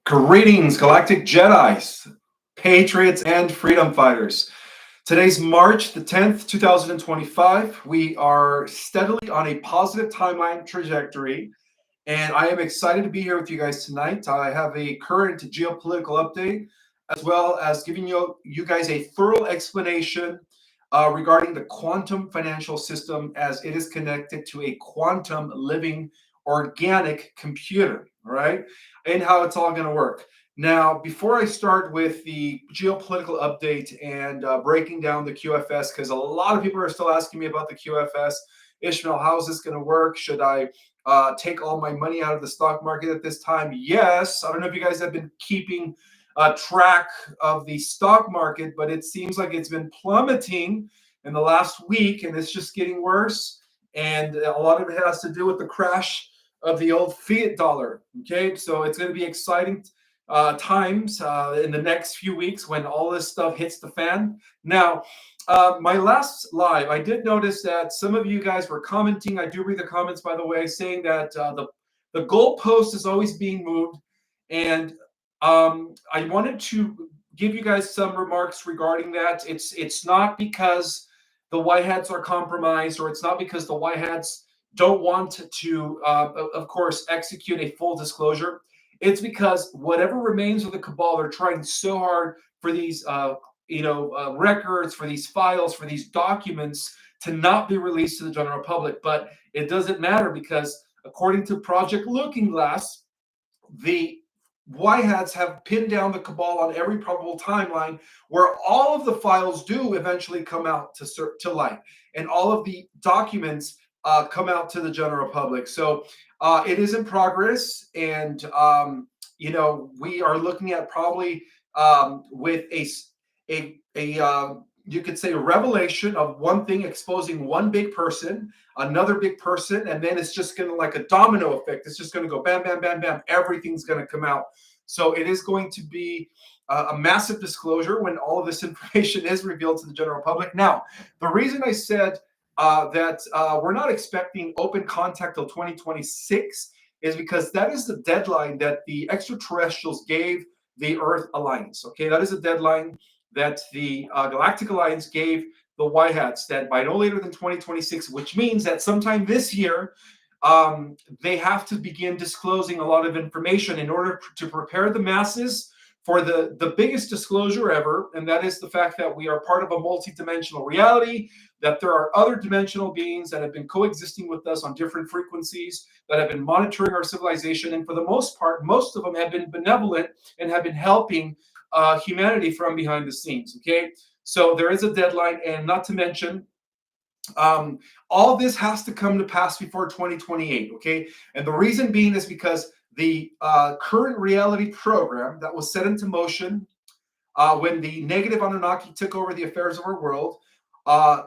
Greetings, Galactic Jedis, Patriots, and Freedom Fighters. Today's March the 10th, 2025. We are steadily on a positive timeline trajectory, and I am excited to be here with you guys tonight. I have a current geopolitical update, as well as giving you guys a thorough explanation regarding the quantum financial system as it is connected to a quantum living organic computer, all right? And how it's all going to work. Now, before I start with the geopolitical update and breaking down the QFS, because a lot of people are still asking me about the QFS, Ishmael, how is this going to work? Should I take all my money out of the stock market at this time? Yes. I don't know if you guys have been keeping track of the stock market, but it seems like it's been plummeting in the last week, and it's just getting worse. And a lot of it has to do with the crash of the old fiat dollar. Okay, so it's going to be exciting times in the next few weeks when all this stuff hits the fan. Now, my last live, I did notice that some of you guys were commenting. I do read the comments, by the way, saying that the goalpost is always being moved, and I wanted to give you guys some remarks regarding that. It's not because the white hats are compromised, or it's not because the white hats don't want to, of course, execute a full disclosure. It's because whatever remains of the cabal, they're trying so hard for these, records, for these files, for these documents to not be released to the general public. But it doesn't matter because, according to Project Looking Glass, the white hats have pinned down the cabal on every probable timeline where all of the files do eventually come out to light, and all of the documents come out to the general public. So it is in progress, and we are looking at probably with a you could say a revelation of one thing exposing one big person, another big person, and then it's just going to, like a domino effect, it's just going to go bam, bam, bam, bam. Everything's going to come out. So it is going to be a massive disclosure when all of this information is revealed to the general public. Now, the reason I said that we're not expecting open contact till 2026 is because that is the deadline that the extraterrestrials gave the Earth Alliance. Okay, that is a deadline that the Galactic Alliance gave the white hats, that by no later than 2026, which means that sometime this year, they have to begin disclosing a lot of information in order to prepare the masses for the biggest disclosure ever, and that is the fact that we are part of a multidimensional reality, that there are other dimensional beings that have been coexisting with us on different frequencies, that have been monitoring our civilization, and for the most part, most of them have been benevolent and have been helping humanity from behind the scenes. Okay, so there is a deadline, and not to mention, all this has to come to pass before 2028. Okay, and the reason being is because the current reality program that was set into motion when the negative Anunnaki took over the affairs of our world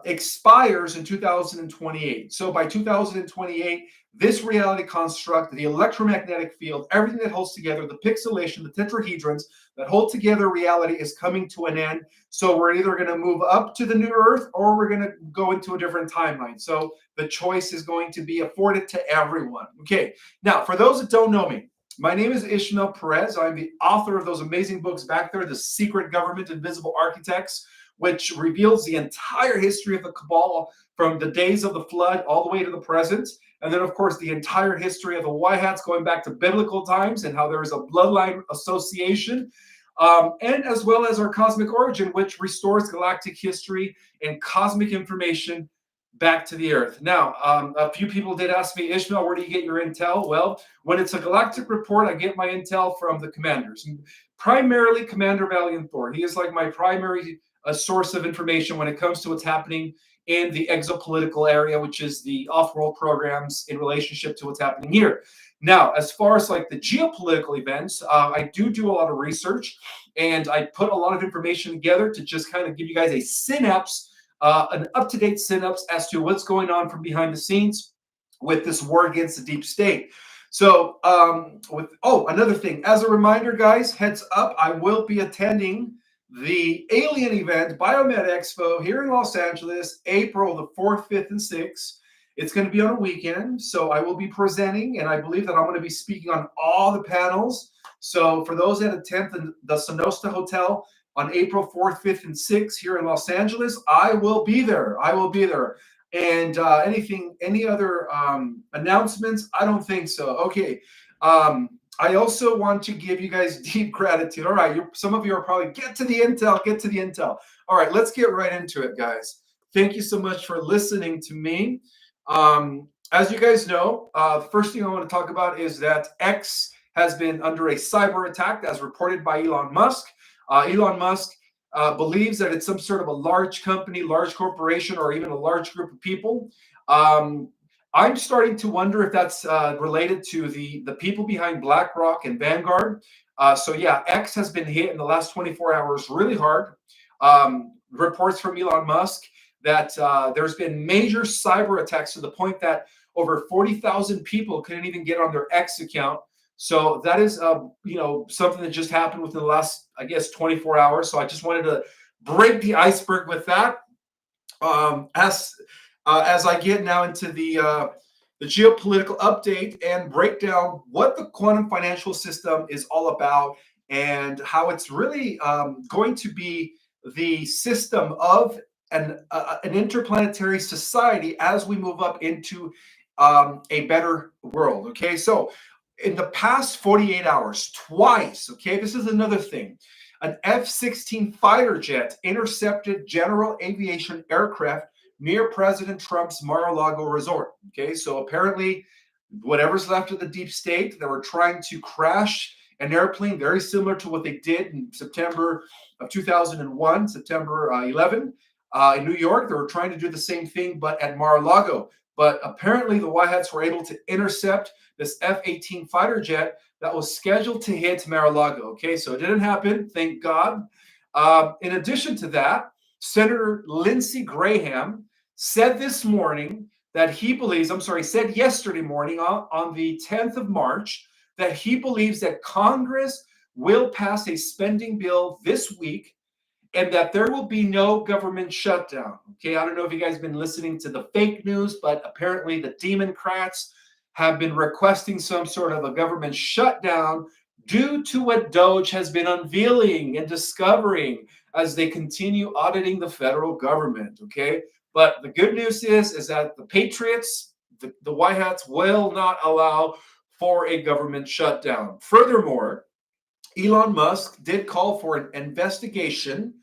expires in 2028. So by 2028, this reality construct, the electromagnetic field, everything that holds together, the pixelation, the tetrahedrons that hold together reality is coming to an end. So we're either going to move up to the new Earth or we're going to go into a different timeline. So the choice is going to be afforded to everyone. Okay, now for those that don't know me, my name is Ishmael Perez. I'm the author of those amazing books back there, The Secret Government, Invisible Architects, which reveals the entire history of the cabal from the days of the flood all the way to the present. And then, of course, the entire history of the white hats going back to biblical times and how there is a bloodline association. And as well as our cosmic origin, which restores galactic history and cosmic information back to the Earth. Now, a few people did ask me, Ishmael, where do you get your intel? Well, when it's a galactic report, I get my intel from the commanders, primarily Commander Valiant Thor. He is like my primary source of information when it comes to what's happening in the exopolitical area, which is the off-world programs in relationship to what's happening here. Now, as far as like the geopolitical events, I do a lot of research, and I put a lot of information together to just kind of give you guys a synapse, an up-to-date synapse as to what's going on from behind the scenes with this war against the deep state. So, another thing, as a reminder, guys, heads up, I will be attending the alien event, Biomed Expo, here in Los Angeles, April the 4th, 5th, and 6th. It's going to be on a weekend, so I will be presenting, and I believe that I'm going to be speaking on all the panels. So for those that attend the Sonosta Hotel on April 4th, 5th, and 6th here in Los Angeles, I will be there. I will be there. And any other announcements? I don't think so. Okay. I also want to give you guys deep gratitude. All right, some of you are probably get to the intel. All right, let's get right into it, guys. Thank you so much for listening to me. As you guys know, the first thing I want to talk about is that X has been under a cyber attack, as reported by Elon Musk. Elon Musk believes that it's some sort of a large company, large corporation, or even a large group of people. I'm starting to wonder if that's related to the people behind BlackRock and Vanguard. So yeah, X has been hit in the last 24 hours really hard. Reports from Elon Musk that there's been major cyber attacks to the point that over 40,000 people couldn't even get on their X account. So that is, something that just happened within the last, I guess, 24 hours. So I just wanted to break the iceberg with that. As I get now into the geopolitical update and break down what the quantum financial system is all about and how it's really going to be the system of an interplanetary society as we move up into a better world. Okay, so in the past 48 hours, twice, okay, this is another thing. An F-16 fighter jet intercepted general aviation aircraft near President Trump's Mar-a-Lago resort. Okay, so apparently, whatever's left of the deep state, they were trying to crash an airplane very similar to what they did in September of 2001, September 11, in New York. They were trying to do the same thing, but at Mar-a-Lago. But apparently, the White Hats were able to intercept this F-18 fighter jet that was scheduled to hit Mar-a-Lago. Okay, so it didn't happen, thank God. In addition to that, Senator Lindsey Graham said this morning that he believes, said yesterday morning on the 10th of March, that he believes that Congress will pass a spending bill this week and that there will be no government shutdown. Okay, I don't know if you guys have been listening to the fake news, but apparently the Democrats have been requesting some sort of a government shutdown due to what Doge has been unveiling and discovering as they continue auditing the federal government. Okay, but the good news is that the Patriots, the White Hats, will not allow for a government shutdown. Furthermore, Elon Musk did call for an investigation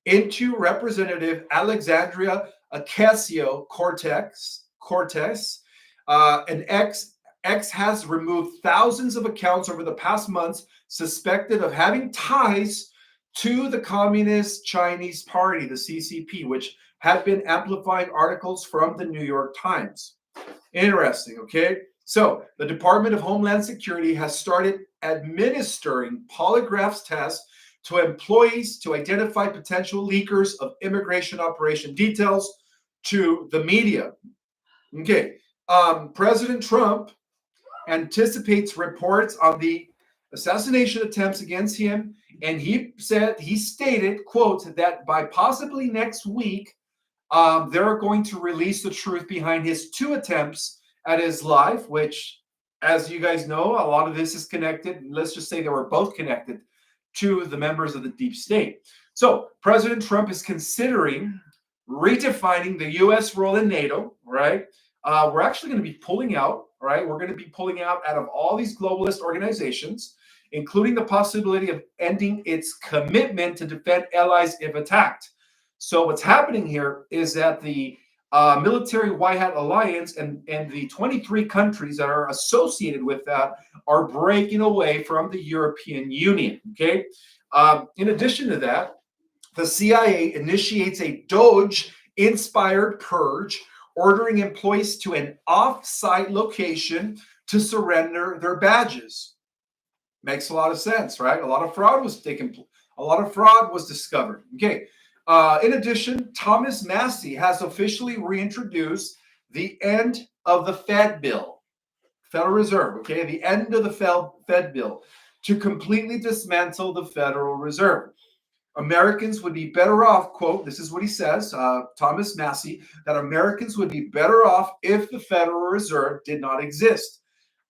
into Representative Alexandria Ocasio-Cortez. An X has removed thousands of accounts over the past months suspected of having ties to the Communist Chinese Party, the CCP, which had been amplifying articles from the New York Times. Interesting, okay? So the Department of Homeland Security has started administering polygraph tests to employees to identify potential leakers of immigration operation details to the media. Okay, President Trump anticipates reports on the assassination attempts against him, and he stated, quote, that by possibly next week, they're going to release the truth behind his 2 attempts at his life, which, as you guys know, a lot of this is connected. Let's just say they were both connected to the members of the deep state. So President Trump is considering redefining the U.S. role in NATO, right? We're actually going to be pulling out, right? We're going to be pulling out of all these globalist organizations, including the possibility of ending its commitment to defend allies if attacked. So what's happening here is that the military White Hat Alliance and the 23 countries that are associated with that are breaking away from the European Union, okay? In addition to that, the CIA initiates a Doge-inspired purge, ordering employees to an off-site location to surrender their badges. Makes a lot of sense, right? A lot of fraud was discovered. Okay. In addition, Thomas Massie has officially reintroduced the end of the Fed bill, Federal Reserve, okay, the end of the Fed bill to completely dismantle the Federal Reserve. Americans would be better off, quote, this is what he says, Thomas Massie, that Americans would be better off if the Federal Reserve did not exist.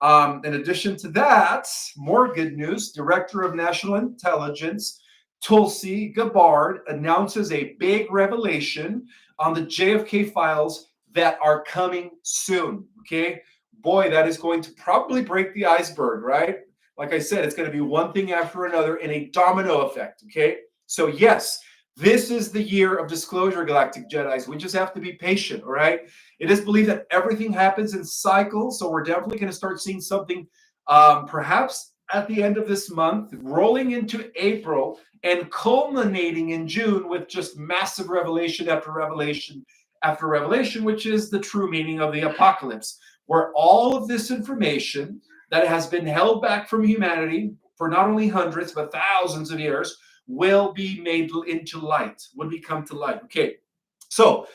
In addition to that, more good news. Director of National Intelligence Tulsi Gabbard announces a big revelation on the JFK files that are coming soon. Okay, boy, that is going to probably break the iceberg, right? Like I said, it's going to be one thing after another in a domino effect. Okay, so yes, this is the year of disclosure, Galactic Jedis. We just have to be patient, all right? It is believed that everything happens in cycles, so we're definitely going to start seeing something perhaps at the end of this month, rolling into April, and culminating in June with just massive revelation after revelation after revelation, which is the true meaning of the apocalypse, where all of this information that has been held back from humanity for not only hundreds but thousands of years will be made into light, will become to light. Okay, so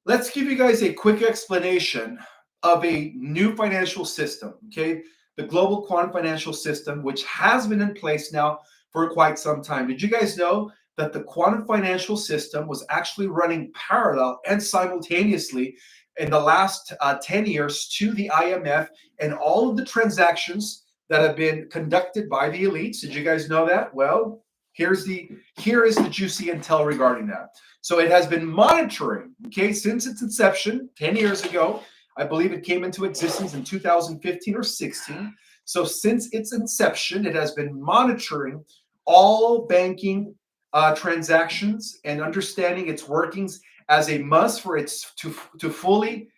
let's give you guys a quick explanation of a new financial system, okay? The global quantum financial system, which has been in place now for quite some time. Did you guys know that the quantum financial system was actually running parallel and simultaneously in the last 10 years to the IMF and all of the transactions that have been conducted by the elites? Did you guys know that? Well, here is the juicy intel regarding that. So it has been monitoring, okay, since its inception 10 years ago. I believe it came into existence in 2015 or 16. So since its inception, it has been monitoring all banking transactions and understanding its workings as a must for it to fully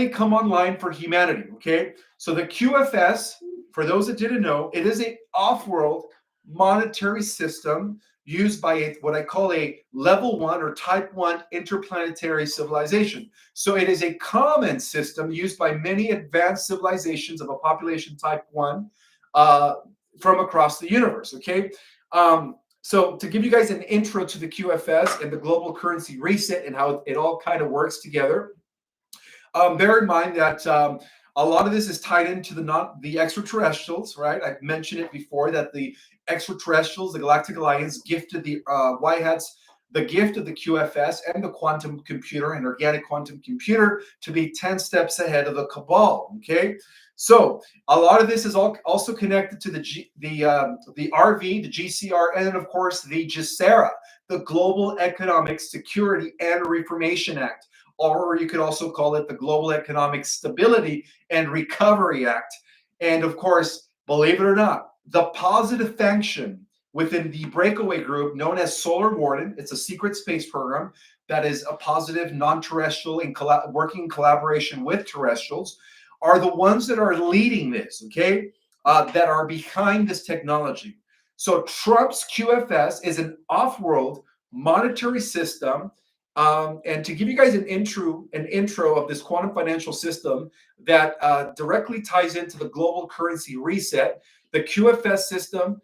come online for humanity. Okay, so the QFS, for those that didn't know, it is a off-world monetary system used by what I call a level 1 or type 1 interplanetary civilization. So it is a common system used by many advanced civilizations of a population type 1 uh, from across the universe. Okay. So to give you guys an intro to the QFS and the global currency reset and how it all kind of works together, bear in mind that a lot of this is tied into the extraterrestrials, right? I've mentioned it before that the extraterrestrials, the Galactic Alliance, gifted the White Hats the gift of the QFS and the quantum computer and organic quantum computer to be 10 steps ahead of the cabal. Okay, so a lot of this is also connected to the RV, the GCR, and of course the GESARA, the Global Economic Security and Reformation Act, or you could also call it the Global Economic Stability and Recovery Act. And of course, believe it or not, the positive function within the breakaway group known as Solar Warden, it's a secret space program that is a positive non-terrestrial in working in collaboration with terrestrials, are the ones that are leading this, okay, that are behind this technology. So Trump's QFS is an off-world monetary system. And to give you guys an intro of this quantum financial system that directly ties into the global currency reset, the QFS system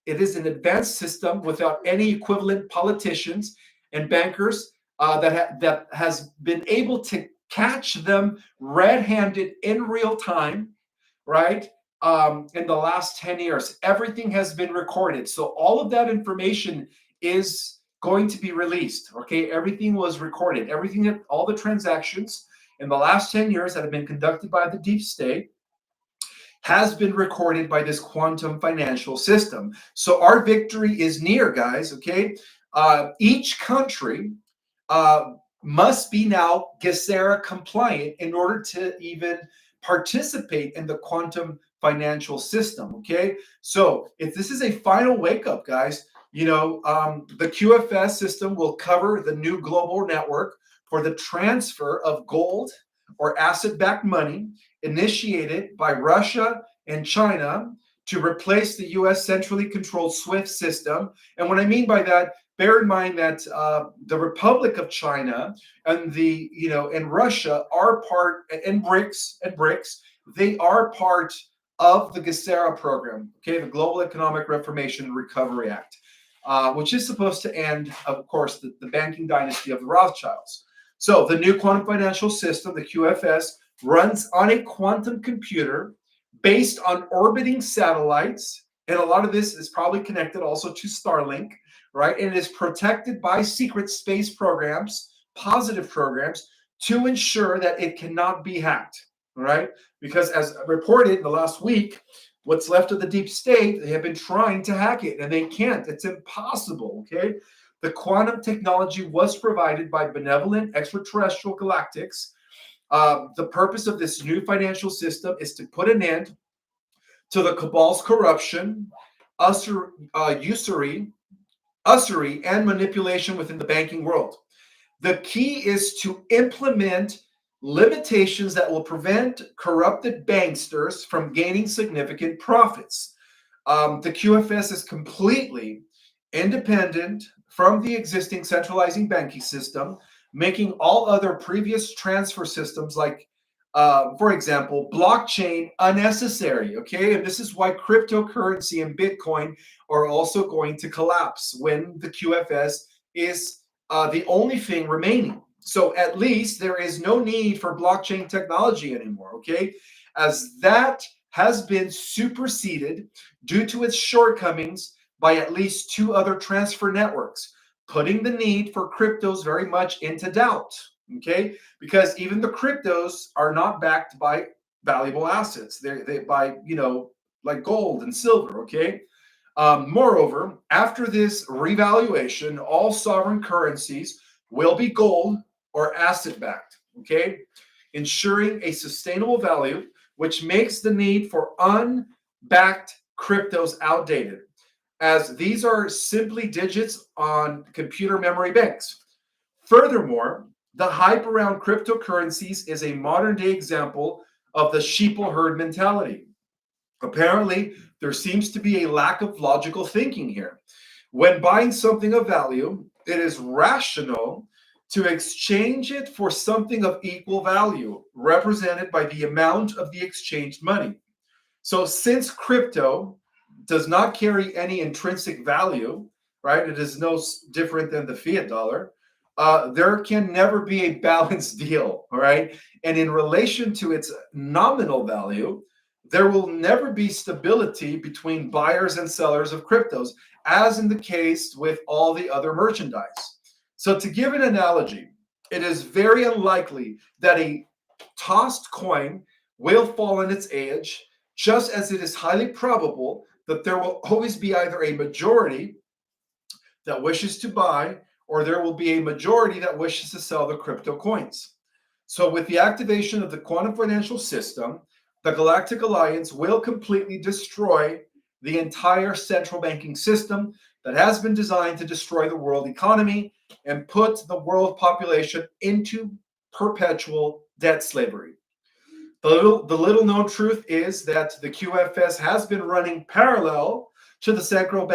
it is an advanced system without any equivalent politicians and bankers that has been able to catch them red-handed in real time, right? In the last 10 years, everything has been recorded. So all of that information is going to be released. Okay, everything was recorded. All the transactions in the last 10 years that have been conducted by the deep state has been recorded by this quantum financial system. So our victory is near, guys. Okay, each country must be now GESARA compliant in order to even participate in the quantum financial system. Okay, so if this is a final wake up, guys, the QFS system will cover the new global network for the transfer of gold or asset-backed money initiated by Russia and China to replace the U.S. centrally controlled SWIFT system. And what I mean by that, bear in mind that the Republic of China and Russia are part, and BRICS, they are part of the GESARA program, okay, the Global Economic Reformation and Recovery Act, which is supposed to end, of course, the banking dynasty of the Rothschilds. So the new quantum financial system, the QFS, runs on a quantum computer based on orbiting satellites. And a lot of this is probably connected also to Starlink, right? And it is protected by secret space programs, positive programs, to ensure that it cannot be hacked. all right? Because as reported in the last week, what's left of the deep state, they have been trying to hack it and they can't. It's impossible, okay? The quantum technology was provided by benevolent extraterrestrial galactics. The purpose of this new financial system is to put an end to the cabal's corruption, usury, and manipulation within the banking world. The key is to implement limitations that will prevent corrupted banksters from gaining significant profits. The QFS is completely independent from the existing centralizing banking system, making all other previous transfer systems like, for example, blockchain unnecessary. Okay, and this is why cryptocurrency and Bitcoin are also going to collapse when the QFS is the only thing remaining. So at least there is no need for blockchain technology anymore. Okay, as that has been superseded due to its shortcomings by at least two other transfer networks, putting the need for cryptos very much into doubt. Okay, because even the cryptos are not backed by valuable assets. They by like gold and silver. Okay. Moreover, after this revaluation, all sovereign currencies will be gold or asset backed. Okay, ensuring a sustainable value, which makes the need for unbacked cryptos outdated, as these are simply digits on computer memory banks. Furthermore, the hype around cryptocurrencies is a modern day example of the sheeple herd mentality. Apparently, there seems to be a lack of logical thinking here. When buying something of value, it is rational to exchange it for something of equal value, represented by the amount of the exchanged money. So, since crypto does not carry any intrinsic value, right? It is no different than the fiat dollar. There can never be a balanced deal, all right? And in relation to its nominal value, there will never be stability between buyers and sellers of cryptos, as in the case with all the other merchandise. So, to give an analogy, it is very unlikely that a tossed coin will fall on its age, just as it is highly probable that there will always be either a majority that wishes to buy or there will be a majority that wishes to sell the crypto coins. So, with the activation of the quantum financial system, the Galactic Alliance will completely destroy the entire central banking system that has been designed to destroy the world economy and put the world population into perpetual debt slavery. The little known truth is that the QFS has been running parallel to the central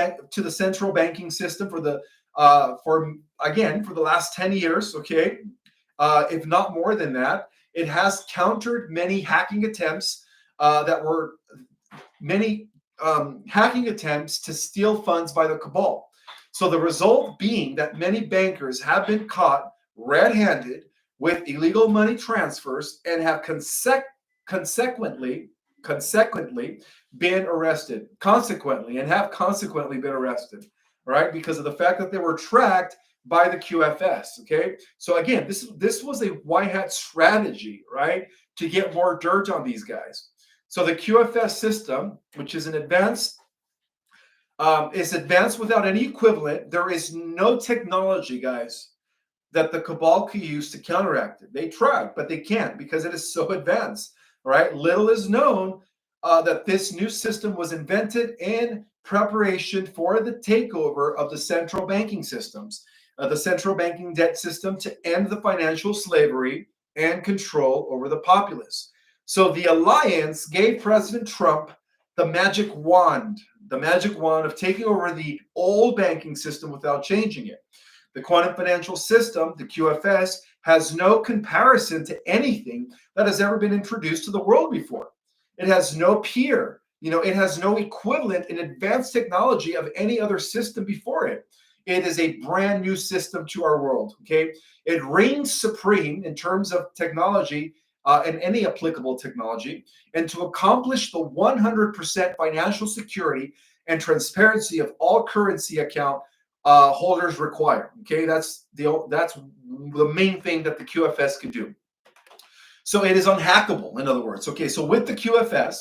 banking system for the last 10 years. Okay, if not more than that. It has countered many hacking attempts that were many hacking attempts to steal funds by the cabal. So the result being that many bankers have been caught red-handed with illegal money transfers and have consequently been arrested. Consequently been arrested, right? Because of the fact that they were tracked by the QFS. Okay, so again, this was a white hat strategy, right, to get more dirt on these guys. So the QFS system, which is advanced without any equivalent. There is no technology, guys, that the cabal could use to counteract it. They tried, but they can't because it is so advanced. Right? Little is known that this new system was invented in preparation for the takeover of the central banking systems, the central banking debt system, to end the financial slavery and control over the populace. So the alliance gave President Trump the magic wand of taking over the old banking system without changing it. The quantum financial system, the QFS, has no comparison to anything that has ever been introduced to the world before. It has no peer. It has no equivalent in advanced technology of any other system before it. It is a brand new system to our world. Okay, it reigns supreme in terms of technology and any applicable technology, and to accomplish the 100% financial security and transparency of all currency account holders require. Okay, that's the main thing that the QFS can do. So it is unhackable, in other words. Okay, so with the QFS,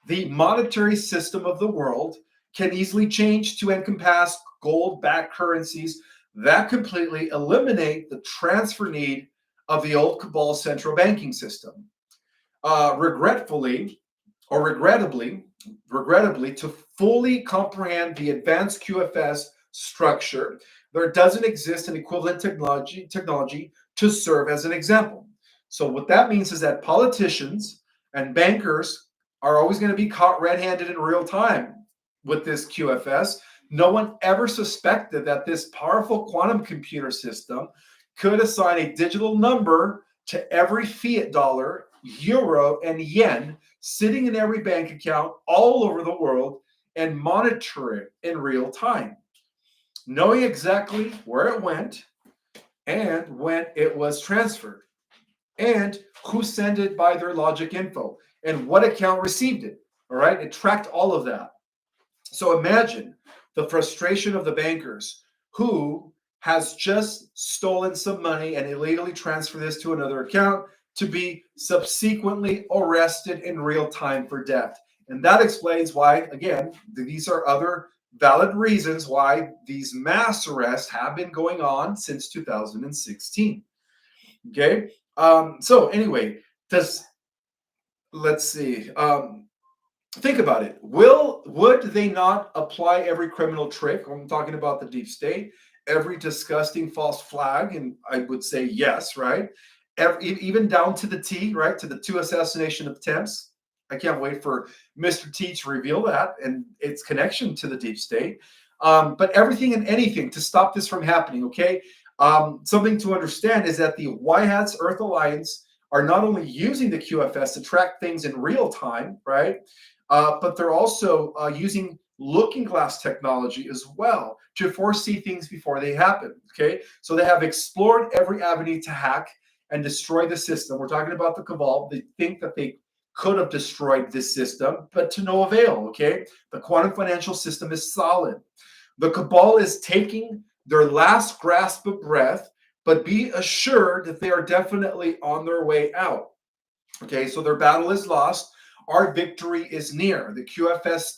the monetary system of the world can easily change to encompass gold-backed currencies that completely eliminate the transfer need of the old cabal central banking system. Regretfully, or regrettably, to fully comprehend the advanced QFS structure, there doesn't exist an equivalent technology to serve as an example. So what that means is that politicians and bankers are always going to be caught red-handed in real time with this QFS. No one ever suspected that this powerful quantum computer system could assign a digital number to every fiat dollar, euro, and yen sitting in every bank account all over the world and monitor it in real time, knowing exactly where it went and when it was transferred and who sent it by their logic info and what account received it. All right, it tracked all of that. So imagine the frustration of the bankers who has just stolen some money and illegally transferred this to another account to be subsequently arrested in real time for debt. And that explains why, again, these are other valid reasons why these mass arrests have been going on since 2016. Okay. So anyway, does let's see. Think about it. Would they not apply every criminal trick? I'm talking about the deep state, every disgusting false flag, and I would say yes, right? Even down to the T, right? To the two assassination attempts. I can't wait for Mr. T to reveal that and its connection to the deep state. But everything and anything to stop this from happening. Okay. Something to understand is that the White Hats Earth Alliance are not only using the QFS to track things in real time, right? But they're also using looking glass technology as well to foresee things before they happen. Okay, so they have explored every avenue to hack and destroy the system. We're talking about the cabal. They think that they could have destroyed this system, but to no avail. Okay, the quantum financial system is solid. The cabal is taking their last grasp of breath, but be assured that they are definitely on their way out. Okay, so their battle is lost. Our victory is near. The QFS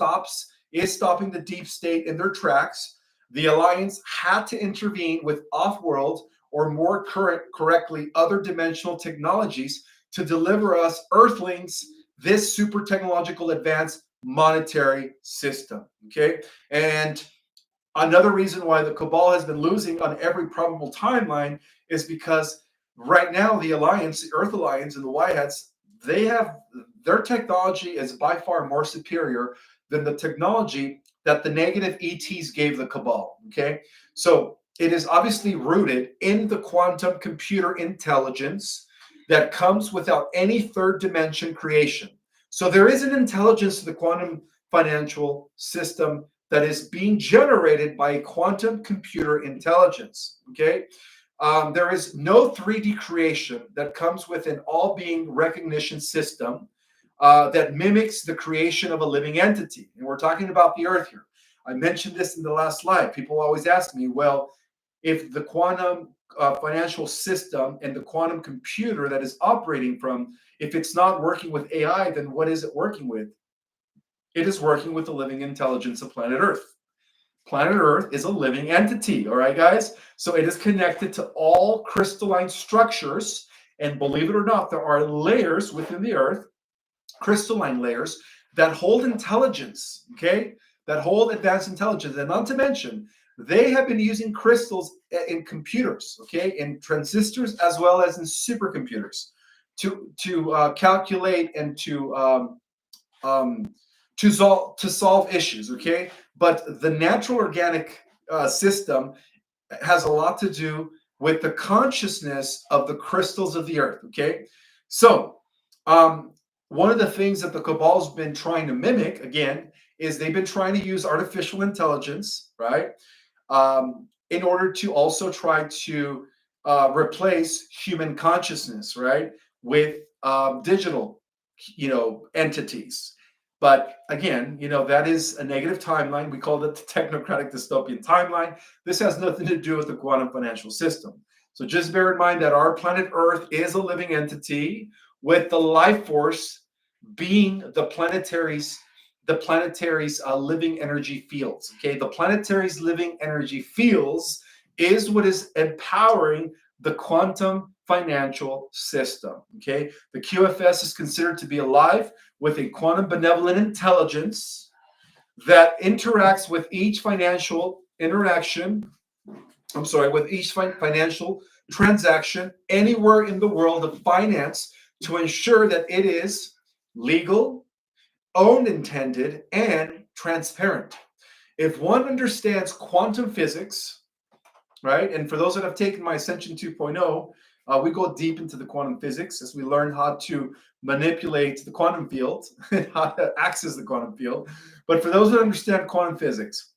is stopping the deep state in their tracks. The alliance had to intervene with off-world, or more correctly, other dimensional technologies to deliver us Earthlings this super technological advanced monetary system. Okay, and another reason why the cabal has been losing on every probable timeline is because right now the alliance, the Earth Alliance, and the White Hats, they have their technology is by far more superior than the technology that the negative ETs gave the cabal. Okay, so it is obviously rooted in the quantum computer intelligence that comes without any third dimension creation. So there is an intelligence to the quantum financial system that is being generated by quantum computer intelligence. Okay, there is no 3D creation that comes with an all-being recognition system that mimics the creation of a living entity. And we're talking about the Earth here. I mentioned this in the last slide. People always ask me, well, if the quantum financial system and the quantum computer that is operating from, if it's not working with AI, then what is it working with? It is working with the living intelligence of planet Earth. Planet Earth is a living entity, all right, guys? So it is connected to all crystalline structures. And believe it or not, there are layers within the Earth, crystalline layers, that hold intelligence, okay? That hold advanced intelligence. And not to mention, they have been using crystals in computers, okay? In transistors as well as in supercomputers to calculate and to solve issues, okay? But the natural organic system has a lot to do with the consciousness of the crystals of the Earth, okay? So one of the things that the cabal's been trying to mimic, again, is they've been trying to use artificial intelligence, right? In order to also try to replace human consciousness, right? With digital, entities. But again, that is a negative timeline. We call it the technocratic dystopian timeline. This has nothing to do with the quantum financial system. So just bear in mind that our planet Earth is a living entity with the life force being the planetary's living energy fields. Okay, the planetary's living energy fields is what is empowering the quantum financial system. Okay, the QFS is considered to be alive with a quantum benevolent intelligence that interacts with each financial interaction. I'm sorry, with each financial transaction anywhere in the world of finance to ensure that it is legal, own intended, and transparent. If one understands quantum physics, right, and for those that have taken my Ascension 2.0, we go deep into the quantum physics as we learn how to manipulate the quantum field and how to access the quantum field. But for those that understand quantum physics,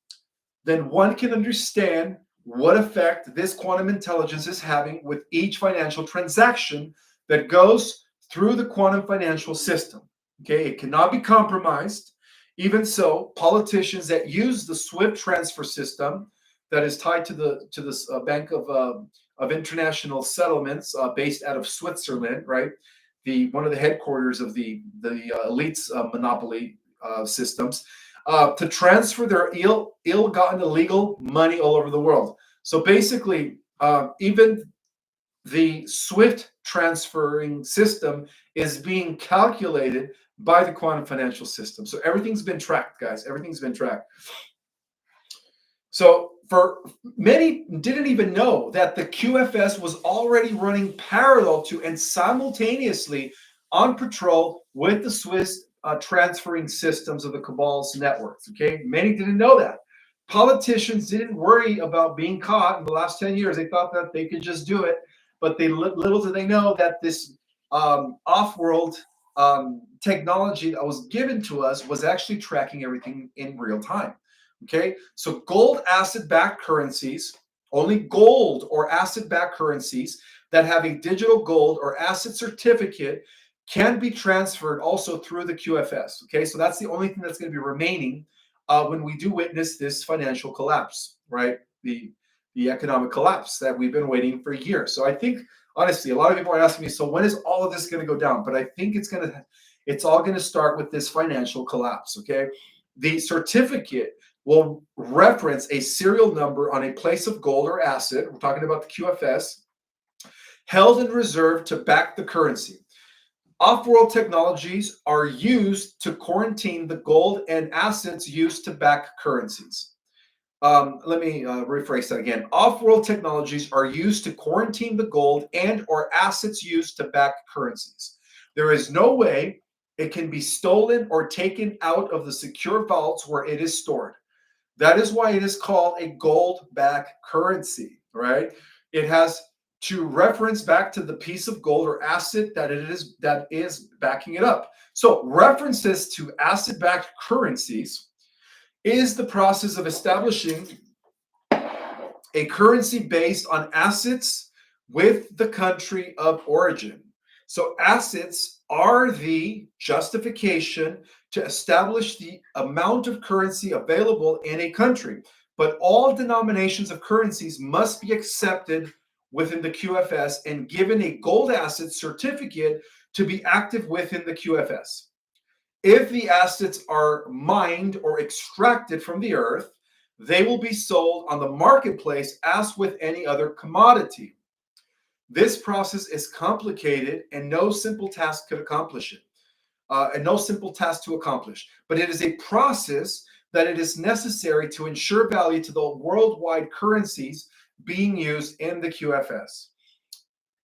then one can understand what effect this quantum intelligence is having with each financial transaction that goes through the quantum financial system. Okay, it cannot be compromised. Even so, politicians that use the SWIFT transfer system that is tied to this Bank of International Settlements based out of Switzerland, right? The one of the headquarters of the elites monopoly systems, to transfer their ill-gotten illegal money all over the world. So basically, even the SWIFT transferring system is being calculated by the quantum financial system. So everything's been tracked, guys. Everything's been tracked. So for many didn't even know that the QFS was already running parallel to and simultaneously on patrol with the Swiss transferring systems of the cabal's networks. Okay, many didn't know that. Politicians didn't worry about being caught in the last 10 years. They thought that they could just do it, but little did they know that this off-world technology that was given to us was actually tracking everything in real time. Okay, so gold asset-backed currencies, only gold or asset-backed currencies that have a digital gold or asset certificate can be transferred also through the QFS. Okay, so that's the only thing that's going to be remaining when we do witness this financial collapse, right? The economic collapse that we've been waiting for years. So I think honestly, a lot of people are asking me, so when is all of this going to go down? But I think it's all going to start with this financial collapse. Okay, the certificate will reference a serial number on a place of gold or asset. We're talking about the QFS, held in reserve to back the currency. Off-world technologies are used to quarantine the gold and assets used to back currencies. Let me rephrase that again. Off-world technologies are used to quarantine the gold and or assets used to back currencies. There is no way it can be stolen or taken out of the secure vaults where it is stored. That is why it is called a gold-backed currency, right? It has to reference back to the piece of gold or asset that is backing it up. So references to asset-backed currencies is the process of establishing a currency based on assets with the country of origin. So assets are the justification to establish the amount of currency available in a country. But all denominations of currencies must be accepted within the QFS and given a gold asset certificate to be active within the QFS. If the assets are mined or extracted from the earth, they will be sold on the marketplace as with any other commodity. This process is complicated and no simple task could accomplish it. And no simple task to accomplish, but it is a process that it is necessary to ensure value to the worldwide currencies being used in the QFS.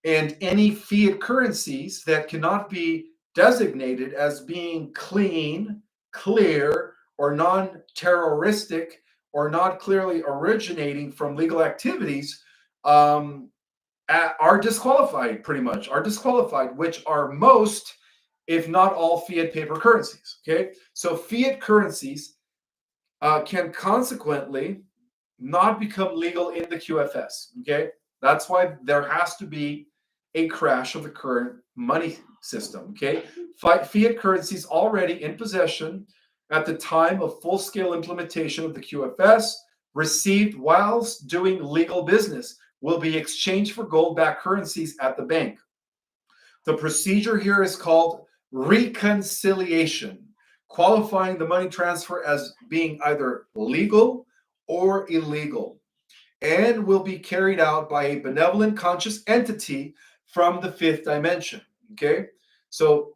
And any fiat currencies that cannot be designated as being clean, clear, or non-terroristic, or not clearly originating from legal activities are disqualified, pretty much, are disqualified, which are most, if not all, fiat paper currencies. Okay, so fiat currencies can consequently not become legal in the QFS. Okay, that's why there has to be a crash of the current money system. Okay, fiat currencies already in possession at the time of full-scale implementation of the QFS, received whilst doing legal business, will be exchanged for gold-backed currencies at the bank. The procedure here is called reconciliation, qualifying the money transfer as being either legal or illegal, and will be carried out by a benevolent conscious entity from the fifth dimension. Okay, so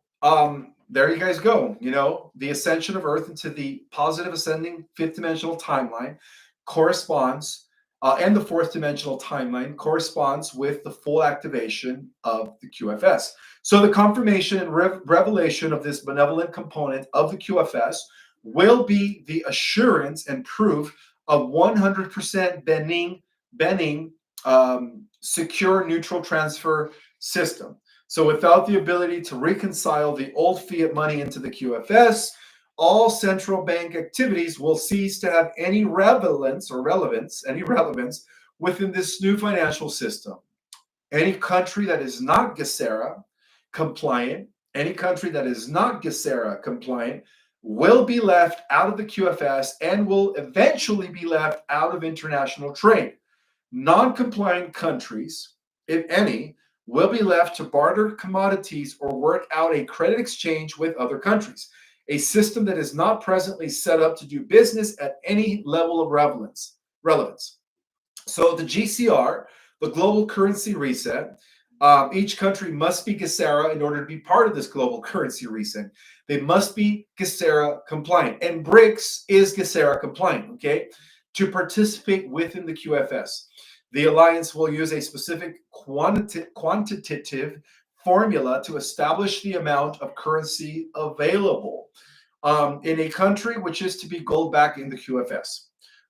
there you guys go. You know, the ascension of Earth into the positive ascending fifth dimensional timeline corresponds, and the fourth dimensional timeline corresponds with the full activation of the QFS. So the confirmation and revelation of this benevolent component of the QFS will be the assurance and proof of 100% Benning secure neutral transfer system. So without the ability to reconcile the old fiat money into the QFS, all central bank activities will cease to have any relevance within this new financial system. Any country that is not GESERA compliant, will be left out of the QFS and will eventually be left out of international trade. Non-compliant countries, if any, will be left to barter commodities or work out a credit exchange with other countries, a system that is not presently set up to do business at any level of relevance. So the GCR, the global currency reset, each country must be GESERA in order to be part of this global currency reset. They must be GESERA compliant, and BRICS is GESERA compliant, okay, to participate within the QFS. The alliance will use a specific quantitative formula to establish the amount of currency available in a country which is to be gold back in the QFS.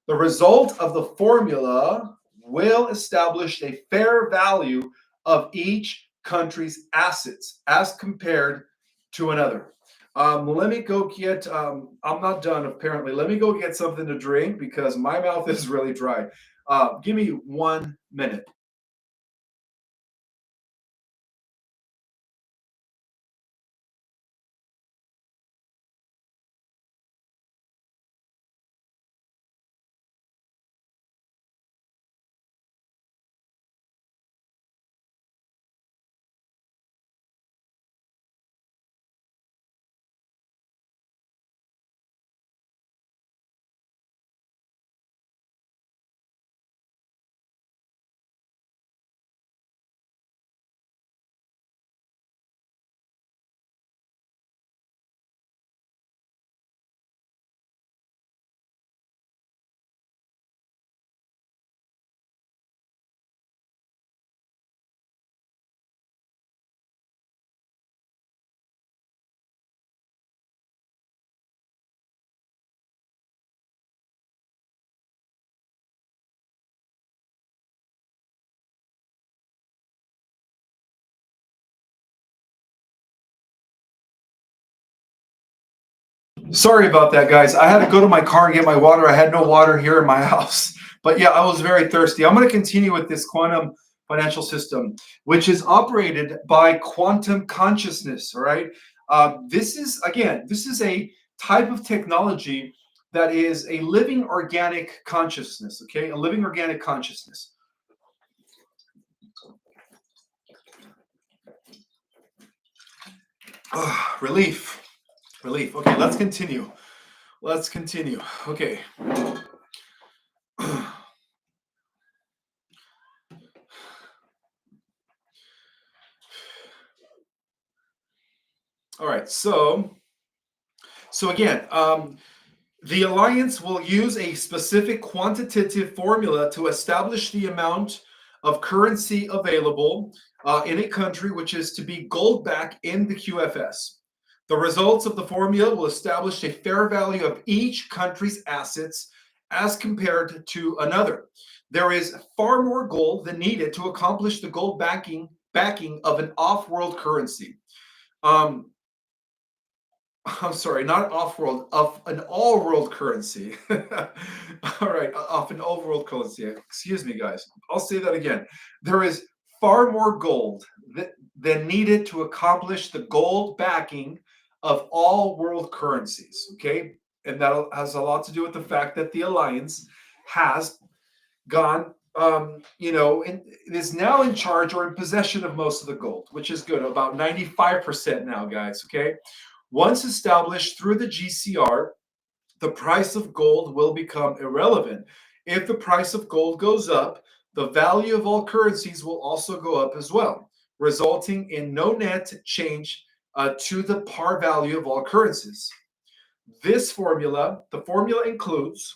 The result of the formula will establish a fair value of each country's assets as compared to another. Let me go get, I'm not done apparently. Let me go get something to drink because my mouth is really dry. Give me 1 minute. Sorry about that, guys. I had to go to my car and get my water. I had no water here in my house. But yeah, I was very thirsty. I'm going to continue with this quantum financial system, which is operated by quantum consciousness. All right. This is a type of technology that is a living organic consciousness. Okay. A living organic consciousness. Relief. Relief. Okay. Let's continue. Okay. All right, so again, the alliance will use a specific quantitative formula to establish the amount of currency available in a country which is to be gold back in the QFS. The results of the formula will establish a fair value of each country's assets as compared to another. There is far more gold than needed to accomplish the gold backing of an off-world currency. I'm sorry, not off-world, of an all-world currency. All right, of an all-world currency. Excuse me, guys. I'll say that again. There is far more gold than needed to accomplish the gold backing of all world currencies. Okay, and that has a lot to do with the fact that the alliance has gone and it is now in charge or in possession of most of the gold, which is good, about 95% now, guys. Okay. Once established through the GCR, the price of gold will become irrelevant. If the price of gold goes up, the value of all currencies will also go up as well, resulting in no net change to the par value of all currencies. The formula includes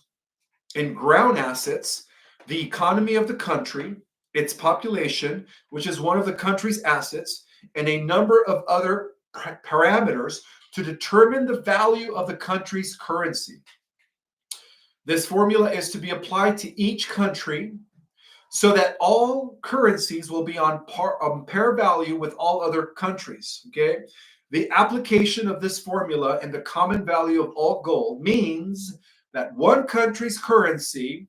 in ground assets, the economy of the country, its population, which is one of the country's assets, and a number of other parameters to determine the value of the country's currency. This formula is to be applied to each country so that all currencies will be on pair value with all other countries. Okay. The application of this formula and the common value of all gold means that one country's currency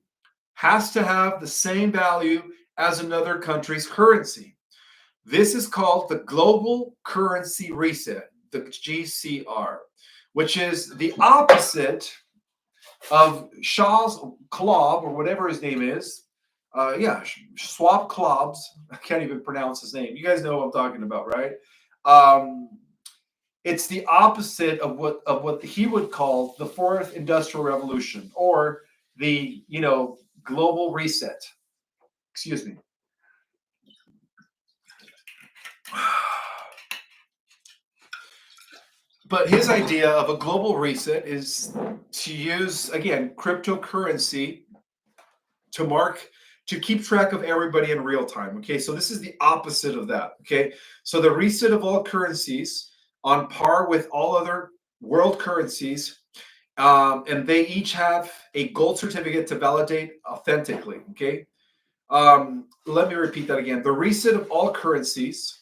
has to have the same value as another country's currency. This is called the global currency reset, the GCR, which is the opposite of Shaw's Klob, or whatever his name is. Swap Klobs. I can't even pronounce his name. You guys know what I'm talking about, right? It's the opposite of what he would call the fourth industrial revolution, or the global reset. Excuse me. But his idea of a global reset is to use, again, cryptocurrency to keep track of everybody in real time. Okay, so this is the opposite of that. Okay, so the reset of all currencies on par with all other world currencies, and they each have a gold certificate to validate authentically. Okay, let me repeat that again. The reset of all currencies,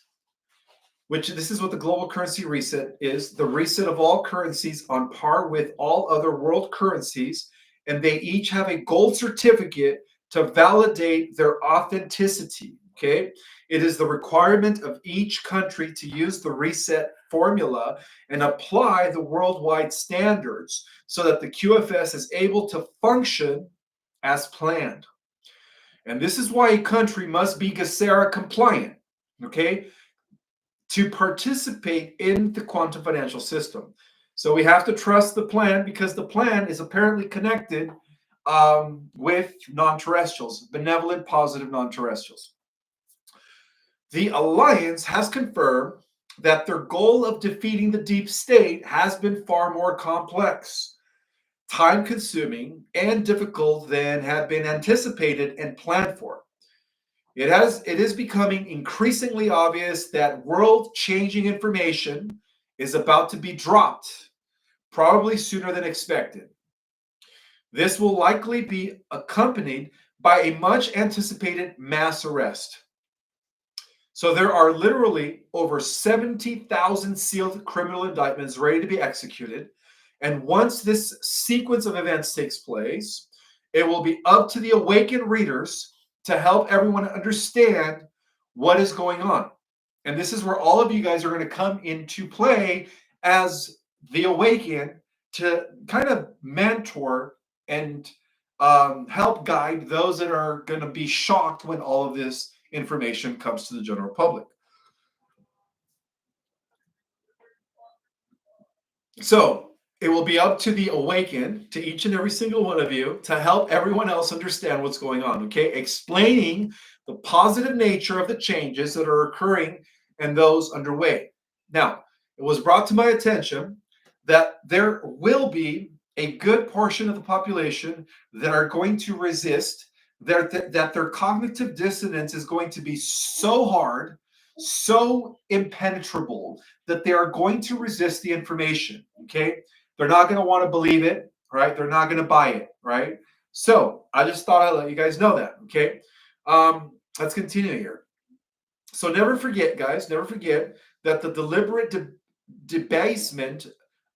which this is what the global currency reset is, the reset of all currencies on par with all other world currencies, and they each have a gold certificate to validate their authenticity. Okay, it is the requirement of each country to use the reset formula and apply the worldwide standards so that the QFS is able to function as planned. And this is why a country must be GESARA compliant, okay, to participate in the quantum financial system. So we have to trust the plan, because the plan is apparently connected with non-terrestrials, benevolent, positive non-terrestrials. The alliance has confirmed that their goal of defeating the deep state has been far more complex, time-consuming, and difficult than had been anticipated and planned for. It is becoming increasingly obvious that world-changing information is about to be dropped, probably sooner than expected. This will likely be accompanied by a much anticipated mass arrest. So there are literally over 70,000 sealed criminal indictments ready to be executed. And once this sequence of events takes place, it will be up to the awakened readers to help everyone understand what is going on. And this is where all of you guys are going to come into play as the awakened, to kind of mentor and help guide those that are going to be shocked when all of this information comes to the general public. So it will be up to the awakened, to each and every single one of you, to help everyone else understand what's going on, okay? Explaining the positive nature of the changes that are occurring and those underway. Now, it was brought to my attention that there will be a good portion of the population that are going to resist, that their cognitive dissonance is going to be so hard, so impenetrable, that they are going to resist the information, okay? They're not going to want to believe it, right? They're not going to buy it, right? So I just thought I'd let you guys know that, okay? Let's continue here. So never forget, guys, never forget that the deliberate debasement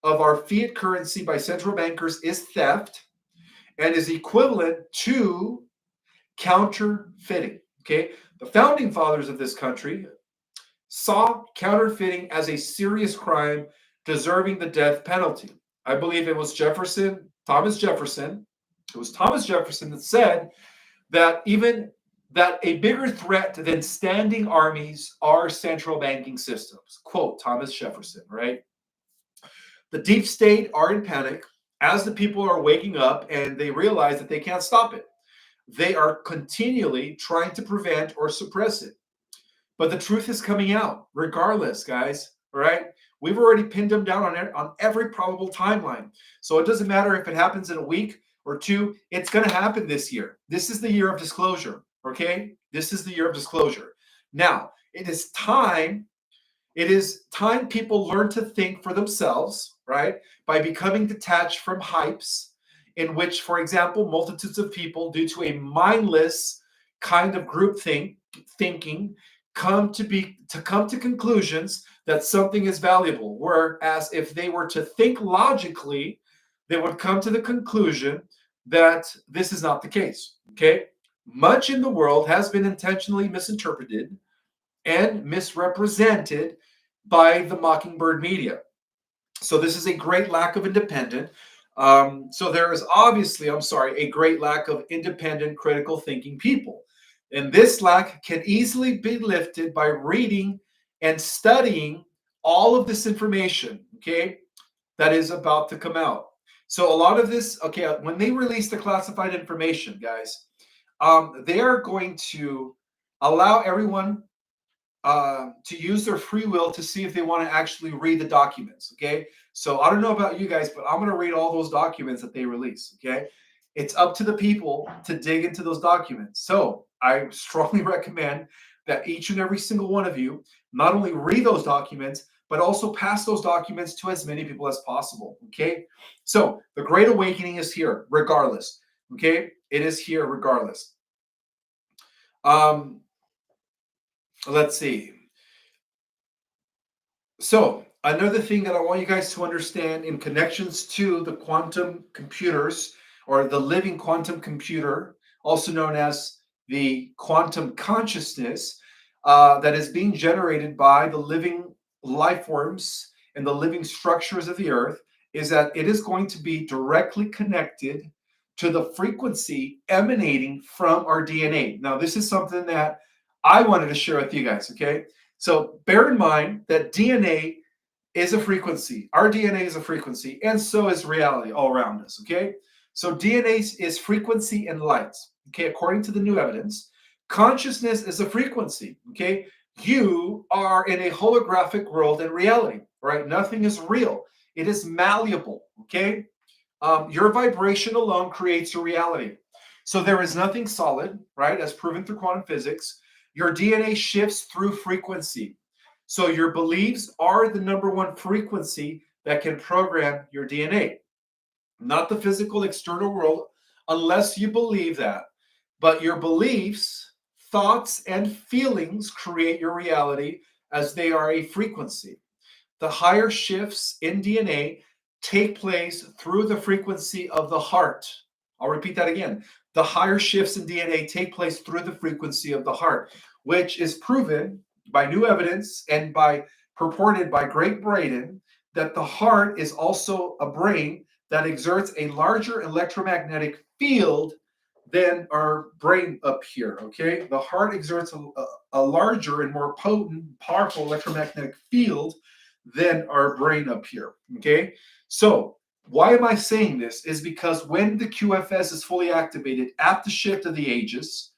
of our fiat currency by central bankers is theft and is equivalent to counterfeiting, okay? The founding fathers of this country saw counterfeiting as a serious crime deserving the death penalty. I believe it was Thomas Jefferson. It was Thomas Jefferson that said that even that a bigger threat than standing armies are central banking systems. Quote Thomas Jefferson, right? The deep state are in panic as the people are waking up and they realize that they can't stop it. They are continually trying to prevent or suppress it. But the truth is coming out regardless, guys. All right. We've already pinned them down on every probable timeline. So it doesn't matter if it happens in a week or two, it's going to happen this year. This is the year of disclosure. Okay. This is the year of disclosure. Now, it is time people learn to think for themselves, right? By becoming detached from hypes, in which, for example, multitudes of people, due to a mindless kind of group thinking, come to conclusions that something is valuable. Whereas if they were to think logically, they would come to the conclusion that this is not the case. Okay? Much in the world has been intentionally misinterpreted and misrepresented by the Mockingbird media. So this is a great lack of independent. So there is obviously, I'm sorry, a great lack of independent critical thinking people. And this lack can easily be lifted by reading and studying all of this information, okay, that is about to come out. So a lot of this, okay, when they release the classified information, guys, they are going to allow everyone to use their free will to see if they want to actually read the documents. Okay. So I don't know about you guys, but I'm going to read all those documents that they release. Okay. It's up to the people to dig into those documents. So I strongly recommend that each and every single one of you not only read those documents, but also pass those documents to as many people as possible. Okay. So the Great Awakening is here regardless. Okay. It is here regardless. Um, let's see. So another thing that I want you guys to understand in connections to the quantum computers or the living quantum computer, also known as the quantum consciousness, that is being generated by the living life forms and the living structures of the earth, is that it is going to be directly connected to the frequency emanating from our DNA. Now, this is something that I wanted to share with you guys, okay? So bear in mind that DNA is a frequency. Our DNA is a frequency, and so is reality all around us, okay? So DNA is frequency and light, okay? According to the new evidence, consciousness is a frequency, okay? You are in a holographic world in reality, right? Nothing is real. It is malleable, okay? Your vibration alone creates your reality. So there is nothing solid, right? As proven through quantum physics. Your DNA shifts through frequency. So your beliefs are the number one frequency that can program your DNA, not the physical external world, unless you believe that. But your beliefs, thoughts, and feelings create your reality as they are a frequency. The higher shifts in DNA take place through the frequency of the heart. I'll repeat that again. The higher shifts in DNA take place through the frequency of the heart, which is proven by new evidence and by purported by Great Braden that the heart is also a brain that exerts a larger electromagnetic field than our brain up here. Okay, the heart exerts a larger and more potent, powerful electromagnetic field than our brain up here. Okay, so why am I saying this? Is because when the QFS is fully activated at the shift of the ages,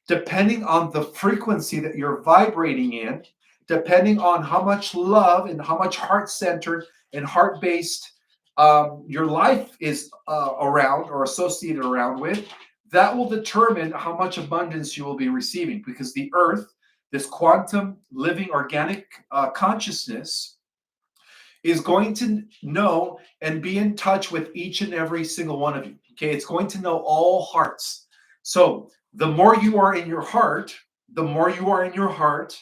depending on the frequency that you're vibrating in, depending on how much love and how much heart-centered and heart-based your life is around or associated around with, that will determine how much abundance you will be receiving, because the earth, this quantum living organic consciousness, is going to know and be in touch with each and every single one of you. Okay, it's going to know all hearts. So the more you are in your heart, the more you are in your heart,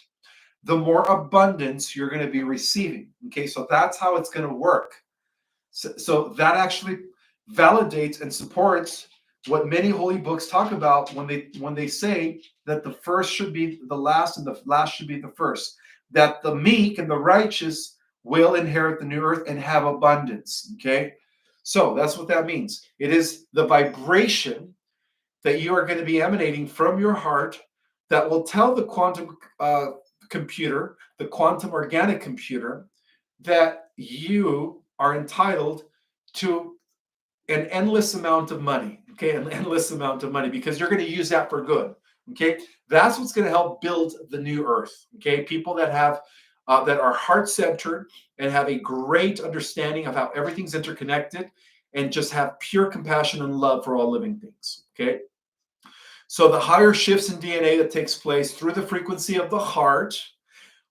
the more abundance you're going to be receiving. Okay, so that's how it's going to work. So that actually validates and supports what many holy books talk about when they say that the first should be the last and the last should be the first. That the meek and the righteous will inherit the new earth and have abundance. Okay, so that's what that means. It is the vibration that you are going to be emanating from your heart that will tell the quantum computer, the quantum organic computer, that you are entitled to an endless amount of money, okay? An endless amount of money because you're going to use that for good, okay? That's what's going to help build the new earth, okay? People that have that are heart-centered and have a great understanding of how everything's interconnected and just have pure compassion and love for all living things, okay? So the higher shifts in DNA that takes place through the frequency of the heart,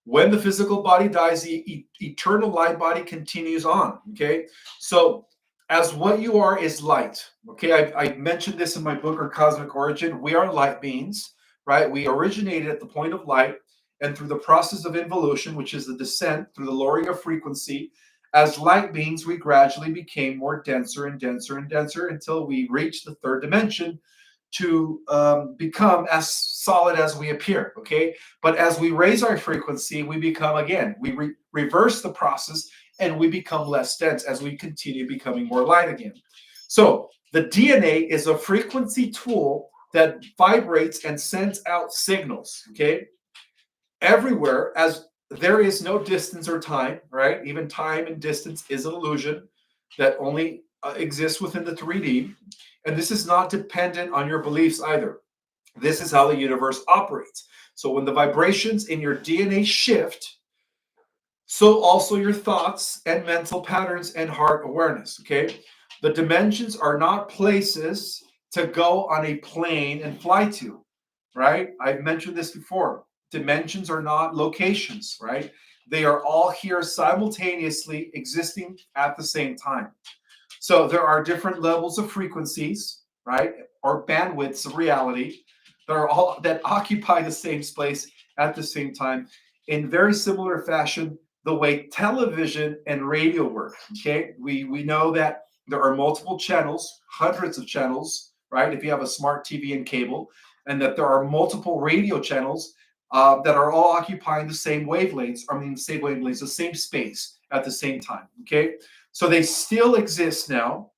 when the physical body dies, the eternal light body continues on. Okay, so as what you are is light. Okay, I mentioned this in my book, or Cosmic Origin. We are light beings, right? We originated at the point of light, and through the process of involution, which is the descent through the lowering of frequency, as light beings, we gradually became more denser and denser and denser until we reached the third dimension, to become as solid as we appear, okay? But as we raise our frequency, we become, again, we reverse the process and we become less dense as we continue becoming more light again. So the DNA is a frequency tool that vibrates and sends out signals, okay? Everywhere, as there is no distance or time, right? Even time and distance is an illusion that only exists within the 3D. And this is not dependent on your beliefs either. This is how the universe operates. So when the vibrations in your DNA shift, so also your thoughts and mental patterns and heart awareness, okay? The dimensions are not places to go on a plane and fly to, right? I've mentioned this before. Dimensions are not locations, right? They are all here simultaneously existing at the same time. So there are different levels of frequencies, right, or bandwidths of reality that are all that occupy the same space at the same time in very similar fashion the way television and radio work. Okay, we know that there are multiple channels, hundreds of channels, right? If you have a smart TV and cable, and that there are multiple radio channels that are all occupying the same wavelengths. I mean, the same wavelengths, the same space at the same time. Okay, so they still exist now.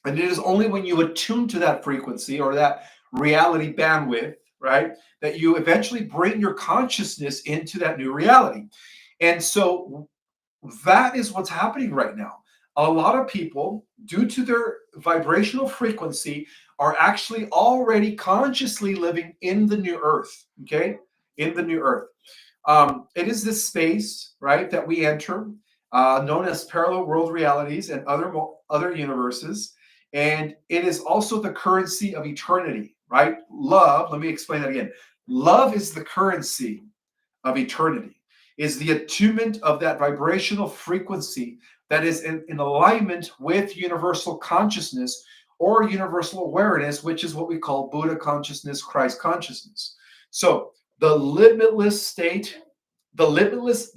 And it is only when you attune to that frequency or that reality bandwidth, right, that you eventually bring your consciousness into that new reality. And so that is what's happening right now. A lot of people, due to their vibrational frequency, are actually already consciously living in the new earth, okay? In the new earth. It is this space, right, that we enter, known as parallel world realities and other universes, and it is also the currency of eternity, right? Love. Let me explain that again. Love is the currency of eternity. Is the attunement of that vibrational frequency that is in alignment with universal consciousness or universal awareness, which is what we call Buddha consciousness, Christ consciousness. So the limitless state, the limitless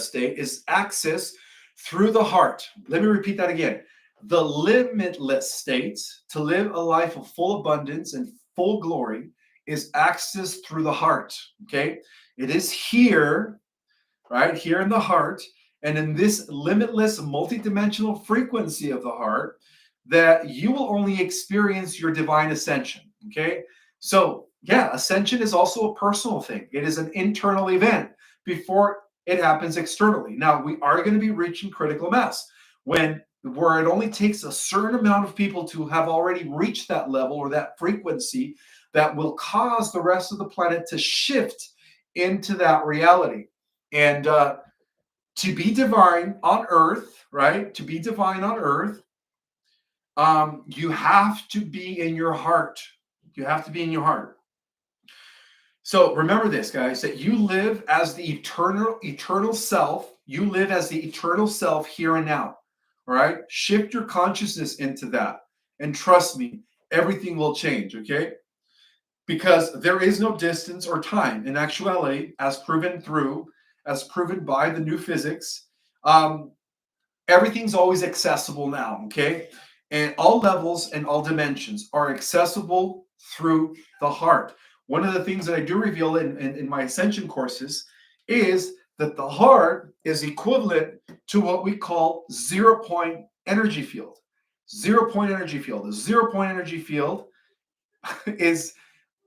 state is access through the heart. Let me repeat that again. The limitless state, to live a life of full abundance and full glory, is access through the heart. Okay, it is here, right here in the heart, and in this limitless multidimensional frequency of the heart, that you will only experience your divine ascension. Okay, so yeah, ascension is also a personal thing. It is an internal event before it happens externally. Now we are going to be reaching critical mass when where it only takes a certain amount of people to have already reached that level or that frequency that will cause the rest of the planet to shift into that reality. And to be divine on earth, right? To be divine on earth, you have to be in your heart. You have to be in your heart. So remember this, guys, that you live as the eternal self. You live as the eternal self here and now. All right? Shift your consciousness into that. And trust me, everything will change, okay? Because there is no distance or time. In actuality, as proven by the new physics, everything's always accessible now, okay? And all levels and all dimensions are accessible through the heart. One of the things that I do reveal in my ascension courses is that the heart is equivalent to what we call 0 point energy field. 0 point energy field. A 0 point energy field is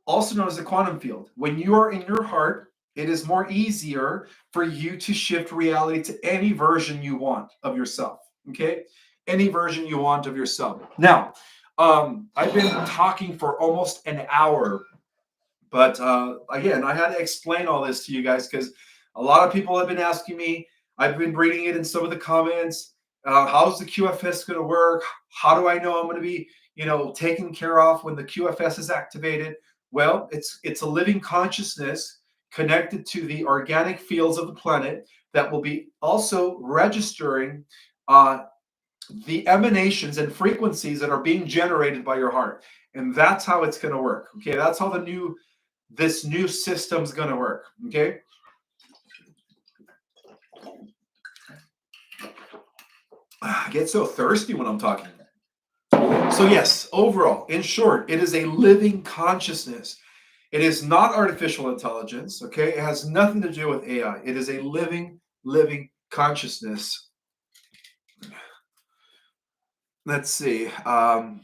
also known as the quantum field. When you are in your heart, it is more easier for you to shift reality to any version you want of yourself. Okay, any version you want of yourself. Now, I've been talking for almost an hour, but again, I had to explain all this to you guys because a lot of people have been asking me. I've been reading it in some of the comments. How's the QFS going to work? How do I know I'm going to be, taken care of when the QFS is activated? Well, it's a living consciousness connected to the organic fields of the planet that will be also registering uh, the emanations and frequencies that are being generated by your heart, and that's how it's going to work. Okay, that's how this new system's going to work. Okay. I get so thirsty when I'm talking. So yes, overall, in short, it is a living consciousness. It is not artificial intelligence. Okay, it has nothing to do with AI. It is a living consciousness. Let's see. I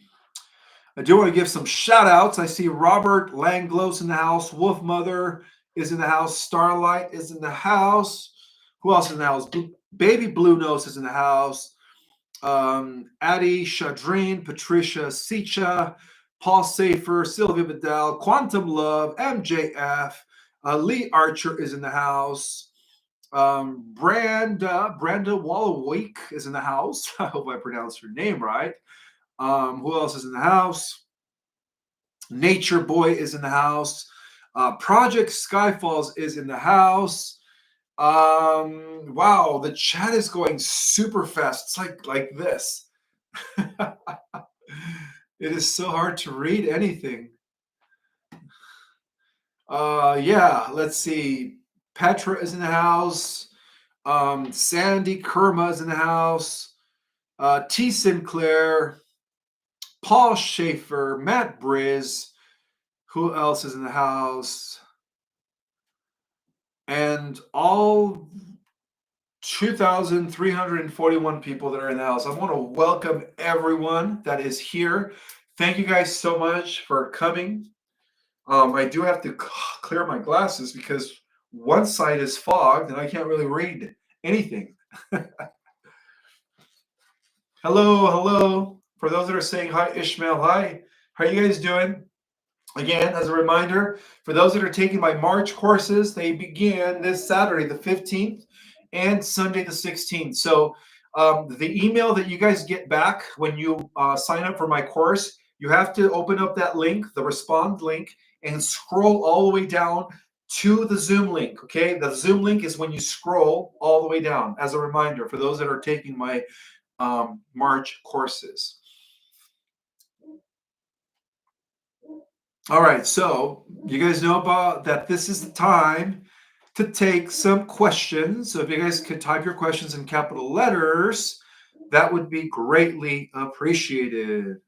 do want to give some shout outs. I see Robert Langlo's in the house. Wolf Mother is in the house. Starlight is in the house. Who else is in the house? Baby Blue Nose is in the house. Addie Shadreen, Patricia Sicha, Paul Safer, Sylvia Vidal, Quantum Love, MJF, Lee Archer is in the house. Branda Wallowake is in the house. I hope I pronounced her name right. Who else is in the house? Nature Boy is in the house. Project Skyfalls is in the house. Wow, the chat is going super fast. It's like this. It is so hard to read anything. Yeah, let's see. Petra is in the house. Sandy Kerma is in the house. T. Sinclair, Paul Schaefer, Matt Briz. Who else is in the house? And all 2,341 people that are in the house. I want to welcome everyone that is here. Thank you guys so much for coming. I do have to clear my glasses because one side is fogged and I can't really read anything. Hello. For those that are saying hi, Ishmael, hi. How are you guys doing? Again, as a reminder, for those that are taking my March courses, they begin this Saturday, the 15th, and Sunday, the 16th. So the email that you guys get back when you sign up for my course, you have to open up that link, the respond link, and scroll all the way down to the Zoom link. Okay, the Zoom link is when you scroll all the way down. As a reminder, for those that are taking my March courses. All right, so you guys know about that. This is the time to take some questions. So if you guys could type your questions in capital letters, that would be greatly appreciated.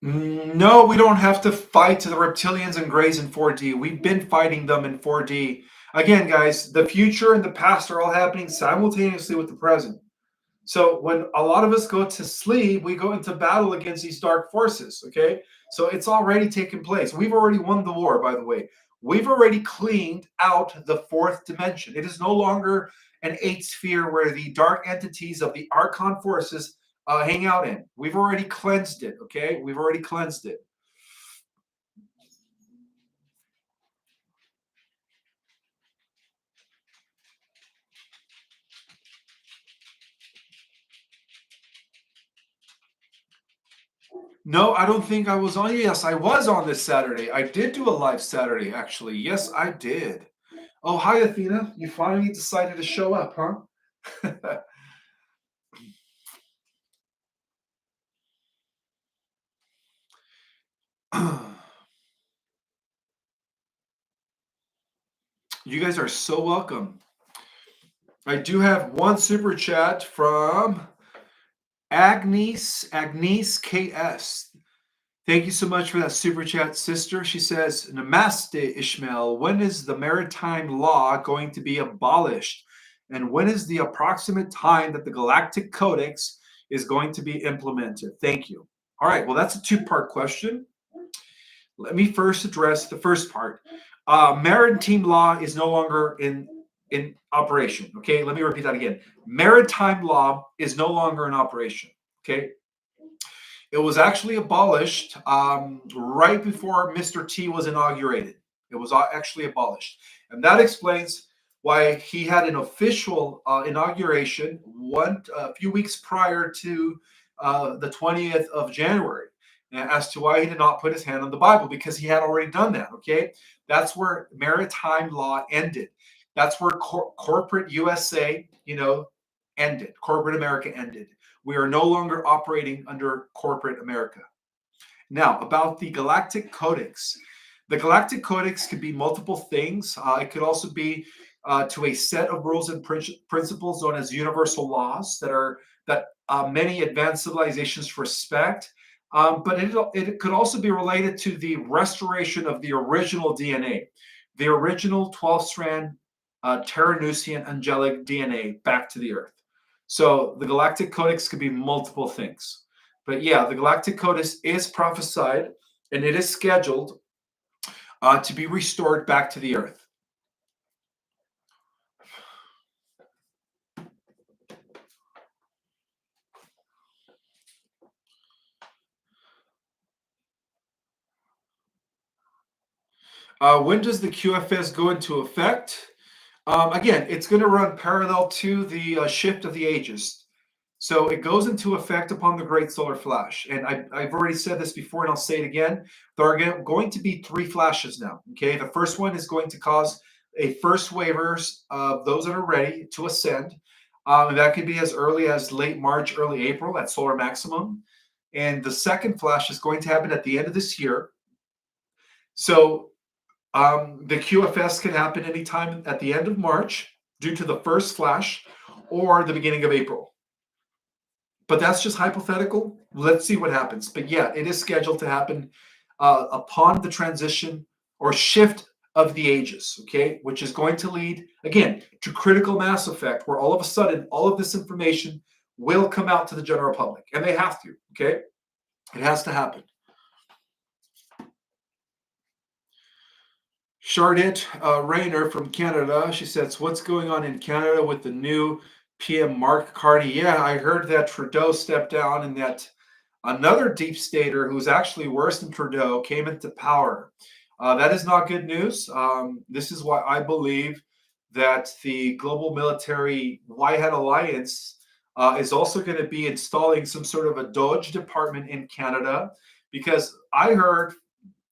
No, we don't have to fight the reptilians and greys in 4D. We've been fighting them in 4D. Again, guys, the future and the past are all happening simultaneously with the present. So when a lot of us go to sleep, we go into battle against these dark forces, okay? So it's already taken place. We've already won the war, by the way. We've already cleaned out the fourth dimension. It is no longer an eighth sphere where the dark entities of the Archon forces hang out in. We've already cleansed it, okay? We've already cleansed it. No, I don't think I was on. Yes, I was on this Saturday. I did do a live Saturday, actually. Yes, I did. Oh, hi, Athena. You finally decided to show up, huh? You guys are so welcome. I do have one super chat from Agnes KS. Thank you so much for that super chat, sister. She says, Namaste, Ishmael. When is the maritime law going to be abolished? And when is the approximate time that the Galactic Codex is going to be implemented? Thank you. All right, well, that's a two-part question. Let me first address the first part. Maritime law is no longer in operation. Okay, let me repeat that again. Maritime law is no longer in operation. Okay, it was actually abolished right before Mr. T was inaugurated. It was actually abolished, and that explains why he had an official inauguration a few weeks prior to the 20th of January. As to why he did not put his hand on the Bible, because he had already done that. Okay, that's where maritime law ended. That's where corporate USA, ended. Corporate America ended. We are no longer operating under corporate America. Now, about the Galactic Codex. The Galactic Codex could be multiple things. It could also be to a set of rules and principles known as universal laws that many advanced civilizations respect. But it could also be related to the restoration of the original DNA, the original 12-strand Terranusian angelic DNA back to the Earth. So the Galactic Codex could be multiple things. But yeah, the Galactic Codex is prophesied and it is scheduled to be restored back to the Earth. When does the QFS go into effect? Again, it's going to run parallel to the shift of the ages. So it goes into effect upon the Great Solar Flash. And I've already said this before, and I'll say it again. There are going to be 3 flashes now. Okay, the first one is going to cause a first waivers of those that are ready to ascend. That could be as early as late March, early April at solar maximum. And the second flash is going to happen at the end of this year. So the QFS can happen anytime at the end of March due to the first flash or the beginning of April. But that's just hypothetical. Let's see what happens. But yeah, it is scheduled to happen upon the transition or shift of the ages, okay, which is going to lead, again, to critical mass effect, where all of a sudden, all of this information will come out to the general public. And they have to, okay? It has to happen. Charlotte Rayner from Canada, she says, what's going on in Canada with the new PM Mark Carney? Yeah, I heard that Trudeau stepped down and that another deep stater who's actually worse than Trudeau came into power. That is not good news. This is why I believe that the global military White Hat Alliance is also going to be installing some sort of a Doge department in Canada, because I heard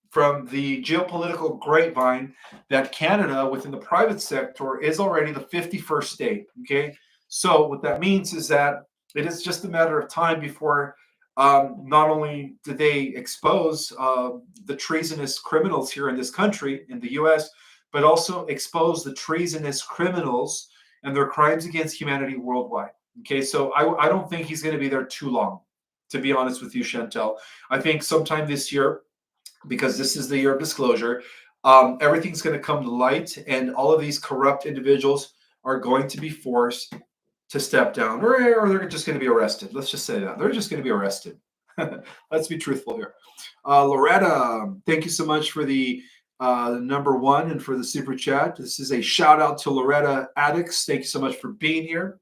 from the geopolitical grapevine that Canada within the private sector is already the 51st state. Okay. So what that means is that it is just a matter of time before not only do they expose the treasonous criminals here in this country, in the US, but also expose the treasonous criminals and their crimes against humanity worldwide. Okay. So I don't think he's going to be there too long, to be honest with you, Chantel. I think sometime this year, because this is the year of disclosure, everything's going to come to light, and all of these corrupt individuals are going to be forced to step down, or they're just going to be arrested. Let's just say that. They're just going to be arrested. Let's be truthful here. Loretta, thank you so much for the number 1 and for the super chat. This is a shout out to Loretta Addicts. Thank you so much for being here.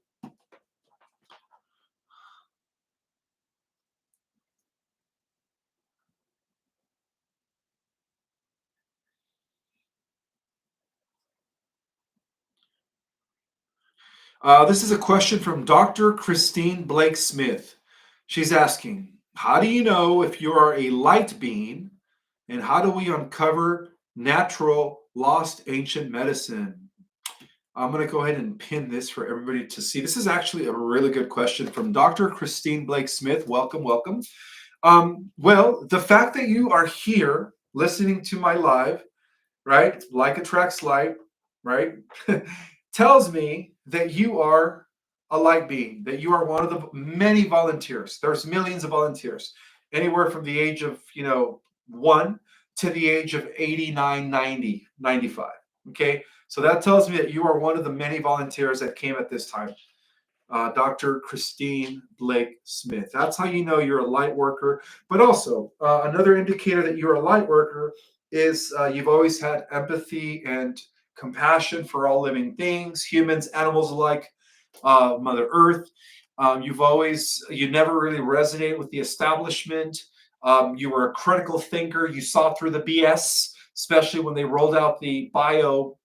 This is a question from Dr. Christine Blake Smith. She's asking, how do you know if you are a light being, and how do we uncover natural lost ancient medicine? I'm going to go ahead and pin this for everybody to see. This is actually a really good question from Dr. Christine Blake Smith. Welcome, welcome. Well, the fact that you are here listening to my live, right? Like attracts like, right? Tells me that you are a light being, that you are one of the many volunteers. There's millions of volunteers, anywhere from the age of, 1 to the age of 89, 90, 95. Okay. So that tells me that you are one of the many volunteers that came at this time. Dr. Christine Blake Smith. That's how you know you're a light worker. But also, another indicator that you're a light worker is you've always had empathy and compassion for all living things, humans, animals alike, Mother Earth. You never really resonated with the establishment. You were a critical thinker. You saw through the BS, especially when they rolled out the bio,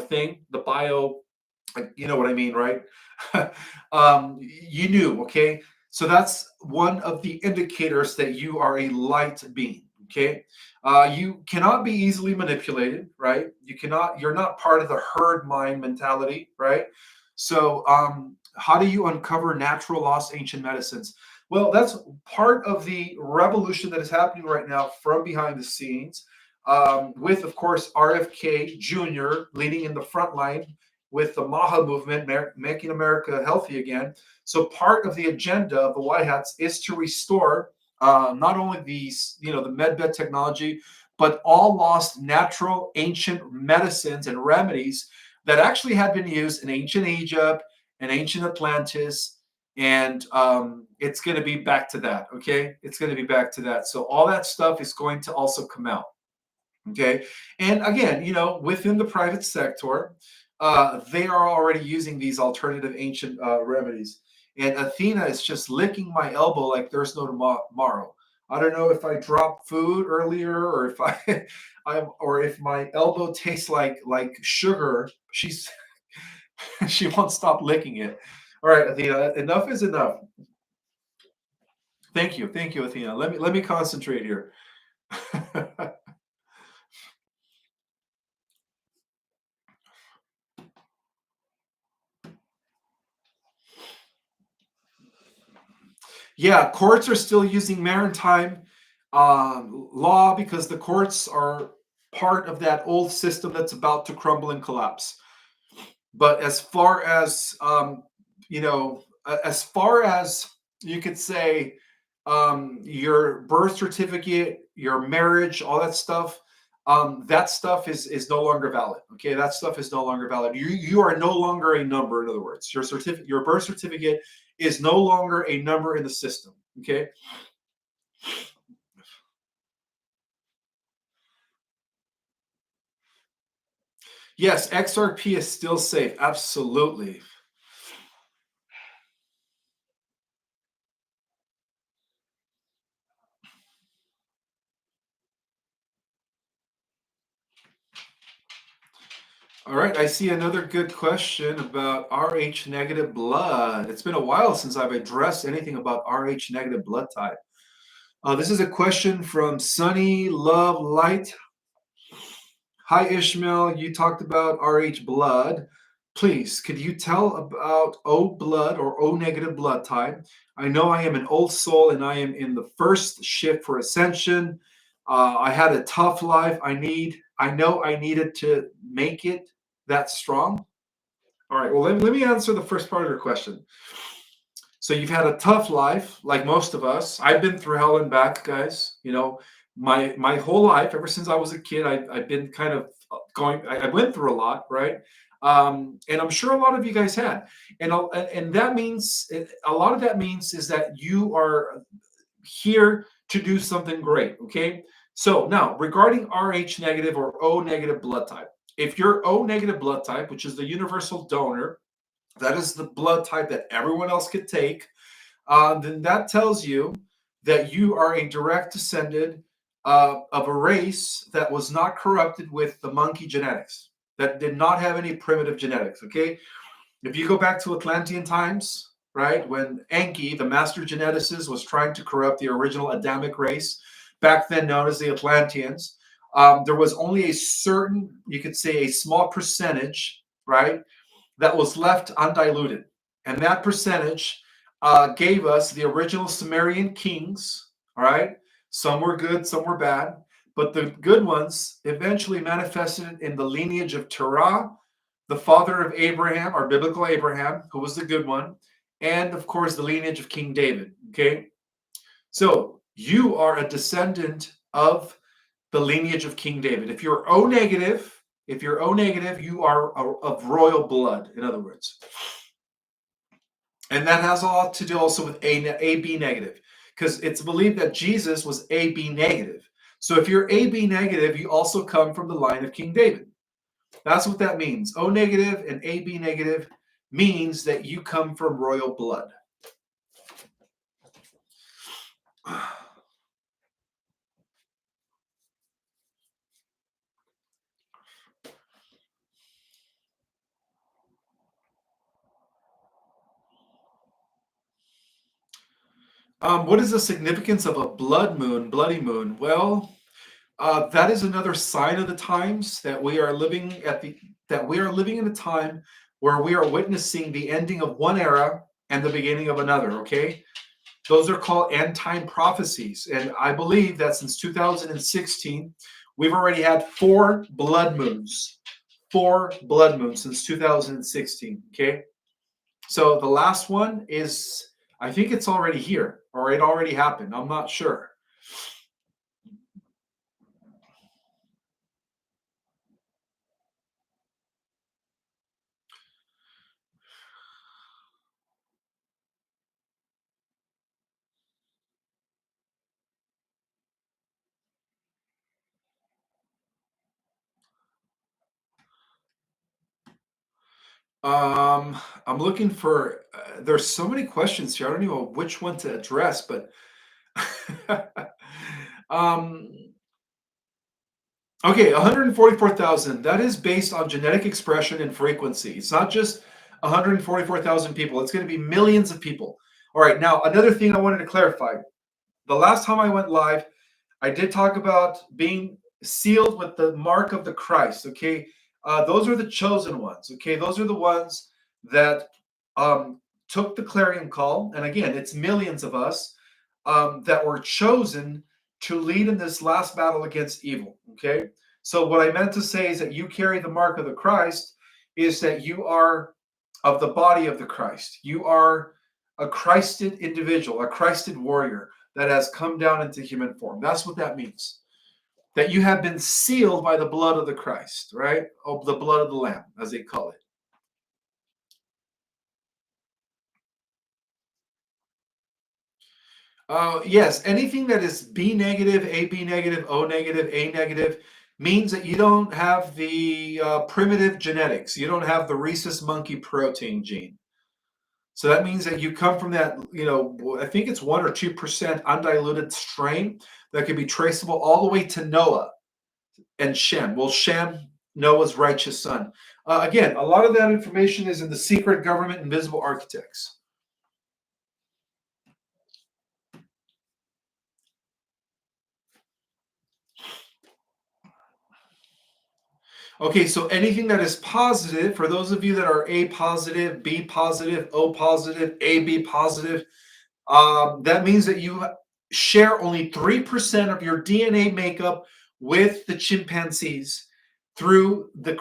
thing, the bio, you know what I mean, right? You knew, okay? So that's one of the indicators that you are a light being, okay? You cannot be easily manipulated, right? You're not part of the herd mind mentality, right? So, how do you uncover natural lost ancient medicines? Well, that's part of the revolution that is happening right now from behind the scenes, with, of course, RFK Jr. leading in the front line with the MAHA movement, making America healthy again. So part of the agenda of the White Hats is to restore not only the medbed technology, but all lost natural ancient medicines and remedies that actually had been used in ancient Egypt and ancient Atlantis. And it's going to be back to that. Okay. It's going to be back to that. So all that stuff is going to also come out. Okay. And again, within the private sector, they are already using these alternative ancient remedies. And Athena is just licking my elbow like there's no tomorrow. I don't know if I dropped food earlier or if or if my elbow tastes like sugar. She won't stop licking it. All right, Athena, enough is enough. Thank you, Athena. Let me concentrate here. Yeah, courts are still using maritime law because the courts are part of that old system that's about to crumble and collapse. But as far as as far as you could say, your birth certificate, your marriage, all that stuff is no longer valid. Okay, that stuff is no longer valid. You are no longer a number. In other words, your birth certificate is no longer a number in the system. Okay. Yes, XRP is still safe. Absolutely. All right, I see another good question about Rh negative blood. It's been a while since I've addressed anything about Rh negative blood type. This is a question from Sunny Love Light. Hi, Ishmael. You talked about Rh blood. Please, could you tell about O blood or O negative blood type? I know I am an old soul and I am in the first shift for ascension. I had a tough life. I know I needed to make it that strong. All right. Well, let me answer the first part of your question. So you've had a tough life, like most of us. I've been through hell and back, guys. My whole life, ever since I was a kid, I've been kind of going. I went through a lot, right? And I'm sure a lot of you guys had, and that means a lot of that means is that you are here to do something great. Okay. So now regarding Rh negative or O negative blood type, if you're O negative blood type, which is the universal donor, that is the blood type that everyone else could take, then that tells you that you are a direct descendant of a race that was not corrupted with the monkey genetics, that did not have any primitive genetics. Okay. If you go back to Atlantean times, right, when Enki, the master geneticist, was trying to corrupt the original Adamic race, back then known as the Atlanteans, there was only a certain, you could say, a small percentage, right, that was left undiluted. And that percentage gave us the original Sumerian kings, all right? Some were good, some were bad. But the good ones eventually manifested in the lineage of Terah, the father of Abraham, our biblical Abraham, who was the good one, and of course, the lineage of King David, okay? So you are a descendant of the lineage of King David. If you're O negative, If you're O negative, you are of royal blood, in other words. And that has a lot to do also with AB negative, because it's believed that Jesus was AB negative. So if you're AB negative, you also come from the line of King David. That's what that means. O negative and AB negative means that you come from royal blood. What is the significance of a blood moon, bloody moon? Well, that is another sign of the times that we are living in a time where we are witnessing the ending of one era and the beginning of another. Okay, those are called end time prophecies, and I believe that since 2016, we've already had four blood moons since 2016. Okay, so the last one is, I think it's already here, or it already happened. I'm not sure. Um, I'm looking for. There's so many questions here. I don't even know which one to address, but um, okay, 144,000. That is based on genetic expression and frequency. It's not just 144,000 people. It's going to be millions of people. All right. Now, another thing I wanted to clarify. The last time I went live, I did talk about being sealed with the mark of the Christ. Okay, those are the chosen ones. Okay, those are the ones that took the clarion call, and again, it's millions of us that were chosen to lead in this last battle against evil. Okay, so what I meant to say is that you carry the mark of the Christ, is that you are of the body of the Christ. You are a Christed individual, a Christed warrior that has come down into human form. That's what that means. That you have been sealed by the blood of the Christ, right? Of the blood of the Lamb, as they call it. Yes, anything that is B negative, AB negative, O negative, A negative means that you don't have the primitive genetics. You don't have the rhesus monkey protein gene. So that means that you come from that, I think it's 1 or 2% undiluted strain that could be traceable all the way to Noah and Shem. Well, Shem, Noah's righteous son. Again, a lot of that information is in the Secret Government Invisible Architects. Okay, so anything that is positive, for those of you that are A positive, B positive, O positive, AB positive, that means that you share only 3% of your DNA makeup with the chimpanzees through the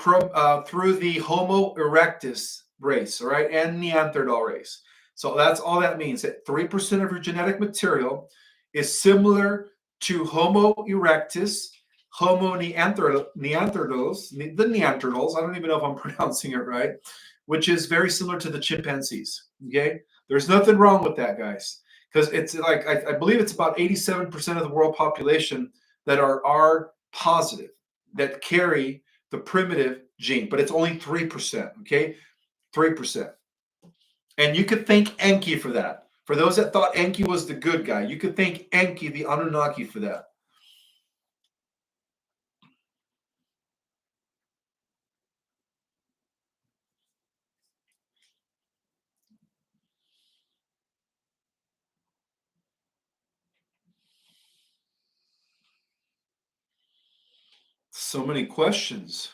Homo erectus race, all right, and Neanderthal race. So that's all that means. That 3% of your genetic material is similar to Homo erectus, Homo Neanderthals, the Neanderthals. I don't even know if I'm pronouncing it right, which is very similar to the chimpanzees. Okay, there's nothing wrong with that, guys, because it's like I believe it's about 87% of the world population that are R positive, that carry the primitive gene, but it's only 3%. Okay, 3%. And you could thank Enki for that. For those that thought Enki was the good guy, you could thank Enki, the Anunnaki, for that. So many questions.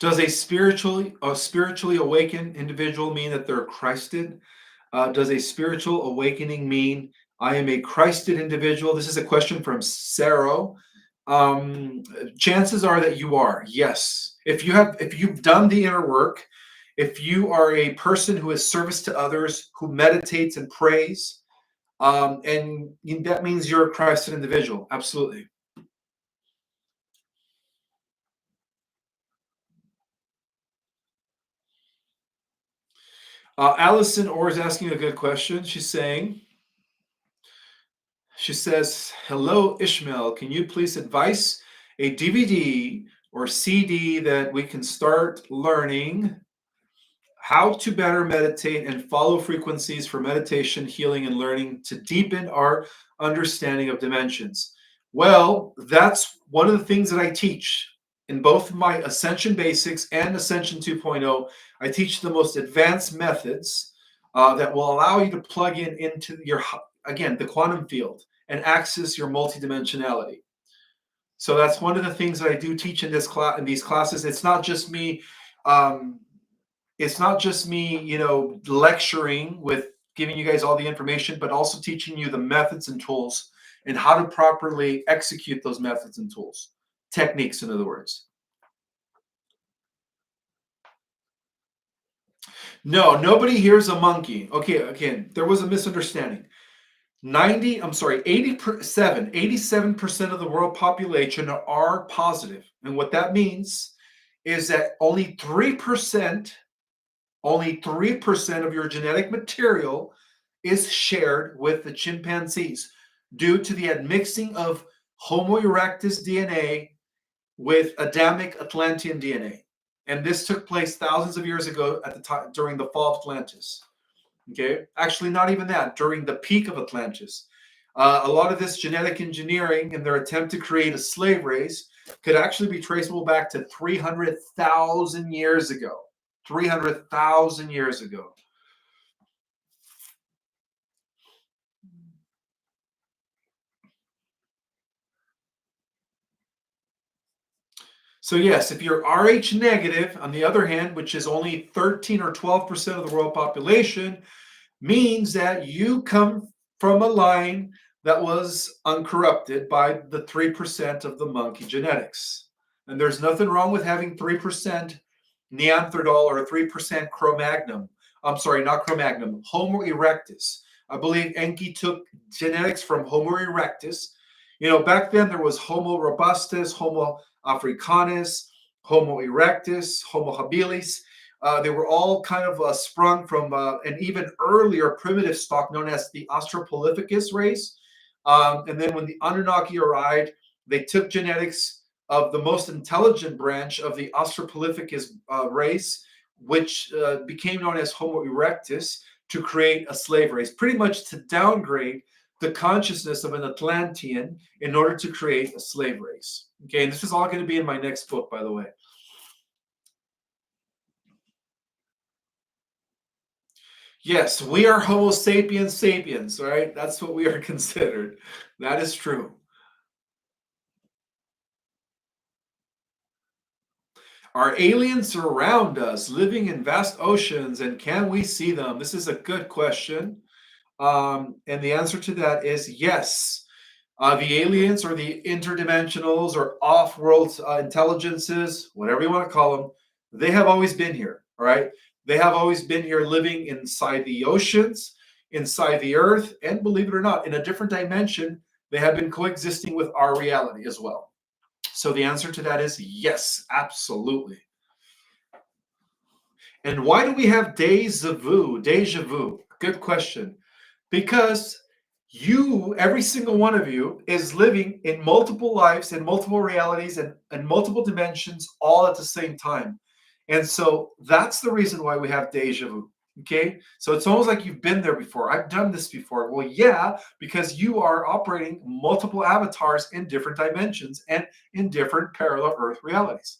Does a spiritually awakened individual mean that they're Christed? Does a spiritual awakening mean I am a Christed individual? This is a question from Sarah. Chances are that you are. Yes. If you've done the inner work, if you are a person who is service to others, who meditates and prays, and that means you're a Christed individual. Absolutely. Allison Orr is asking a good question. She says, "Hello, Ishmael. Can you please advise a DVD or CD that we can start learning how to better meditate and follow frequencies for meditation, healing, and learning to deepen our understanding of dimensions?" Well, that's one of the things that I teach in both my Ascension Basics and Ascension 2.0. I teach the most advanced methods that will allow you to plug in into your, again, the quantum field and access your multidimensionality. So that's one of the things that I do teach in this class, in these classes. Um, it's not just me, lecturing with giving you guys all the information, but also teaching you the methods and tools and how to properly execute those methods and tools, techniques, in other words. No, nobody hears a monkey. Okay, again, there was a misunderstanding. 87% of the world population are positive. And what that means is that only 3% of your genetic material is shared with the chimpanzees due to the admixing of Homo erectus DNA with Adamic Atlantean DNA. And this took place thousands of years ago at the time during the fall of Atlantis. Okay, actually, not even that, during the peak of Atlantis. A lot of this genetic engineering and their attempt to create a slave race could actually be traceable back to 300,000 years ago. 300,000 years ago. So yes, if you're Rh negative, on the other hand, which is only 13 or 12% of the world population, means that you come from a line that was uncorrupted by the 3% of the monkey genetics. And there's nothing wrong with having 3% Neanderthal or 3% Cro-Magnon. I'm sorry, not Cro-Magnon, Homo erectus. I believe Enki took genetics from Homo erectus. Back then there was Homo robustus, Homo africanus, Homo erectus, Homo habilis. They were all kind of sprung from an even earlier primitive stock known as the Australopithecus race. And then when the Anunnaki arrived, they took genetics of the most intelligent branch of the Australopithecus race, which became known as Homo erectus, to create a slave race, pretty much to downgrade the consciousness of an Atlantean in order to create a slave race. Okay, and this is all going to be in my next book, by the way. Yes, we are Homo sapiens sapiens, right? That's what we are considered. That is true. Are aliens around us, living in vast oceans, and can we see them? This is a good question. And the answer to that is yes. The aliens or the interdimensionals or off-world intelligences, whatever you want to call them, they have always been here. All right, they have always been here, living inside the oceans, inside the earth, and believe it or not, in a different dimension. They have been coexisting with our reality as well. So the answer to that is yes, absolutely. And why do we have deja vu? Deja vu. Good question. Because every single one of you, is living in multiple lives, in multiple realities, and multiple dimensions all at the same time. And so that's the reason why we have deja vu. Okay. So it's almost like you've been there before. I've done this before. Well, yeah, because you are operating multiple avatars in different dimensions and in different parallel Earth realities.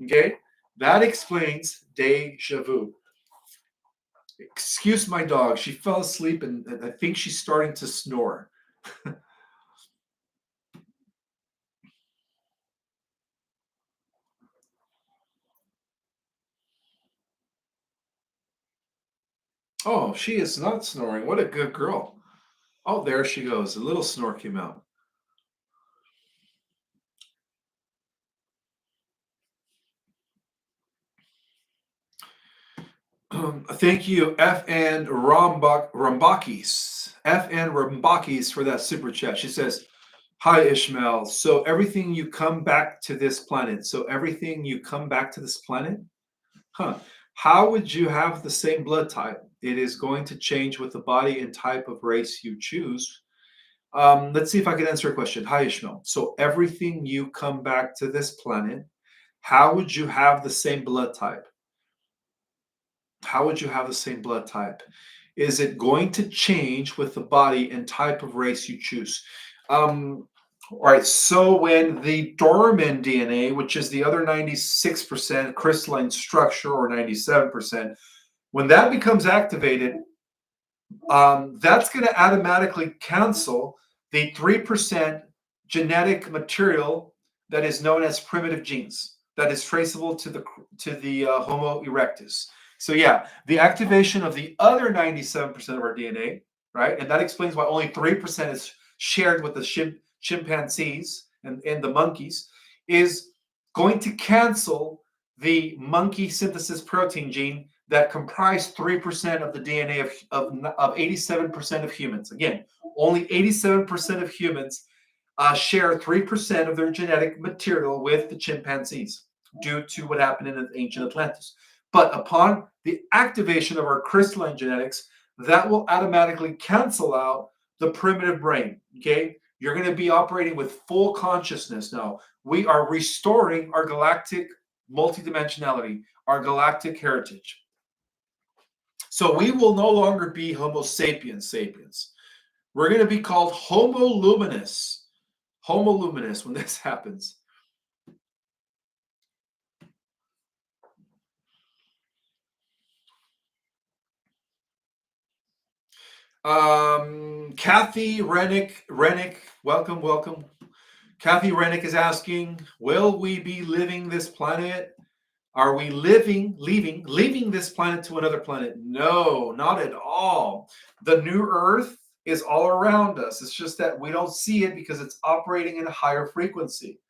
Okay. That explains deja vu. Excuse my dog. She fell asleep and I think she's starting to snore. Oh, she is not snoring. What a good girl. Oh, there she goes. A little snore came out. Thank you, F and Rambakis. F and Rambakis for that super chat. She says, "Hi Ishmael. So everything you come back to this planet. So everything you come back to this planet? Huh. How would you have the same blood type? It is going to change with the body and type of race you choose. Let's see if I can answer a question. Hi, Ishmael. So everything you come back to this planet, how would you have the same blood type? How would you have the same blood type? Is it going to change with the body and type of race you choose? All right, so when the Dorman DNA, which is the other 96% crystalline structure, or 97%, when that becomes activated, that's going to automatically cancel the 3% genetic material that is known as primitive genes, that is traceable to the Homo erectus. So yeah, the activation of the other 97% of our DNA, right? And that explains why only 3% is shared with the chimpanzees and the monkeys, is going to cancel the monkey synthesis protein gene that comprise 3% of the DNA of 87% of humans. Again, only 87% of humans share 3% of their genetic material with the chimpanzees due to what happened in ancient Atlantis. But upon the activation of our crystalline genetics, that will automatically cancel out the primitive brain. Okay, you're going to be operating with full consciousness now. We are restoring our galactic multidimensionality, our galactic heritage. So we will no longer be Homo sapiens sapiens. We're going to be called Homo luminous. Homo luminous when this happens. Kathy Rennick, welcome, welcome. Kathy Rennick is asking, will we be living this planet? Are we leaving this planet to another planet? No, not at all. The new Earth is all around us. It's just that we don't see it because it's operating in a higher frequency.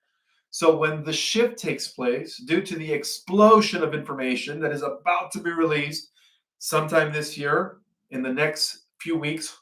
So when the shift takes place, due to the explosion of information that is about to be released sometime this year, in the next few weeks,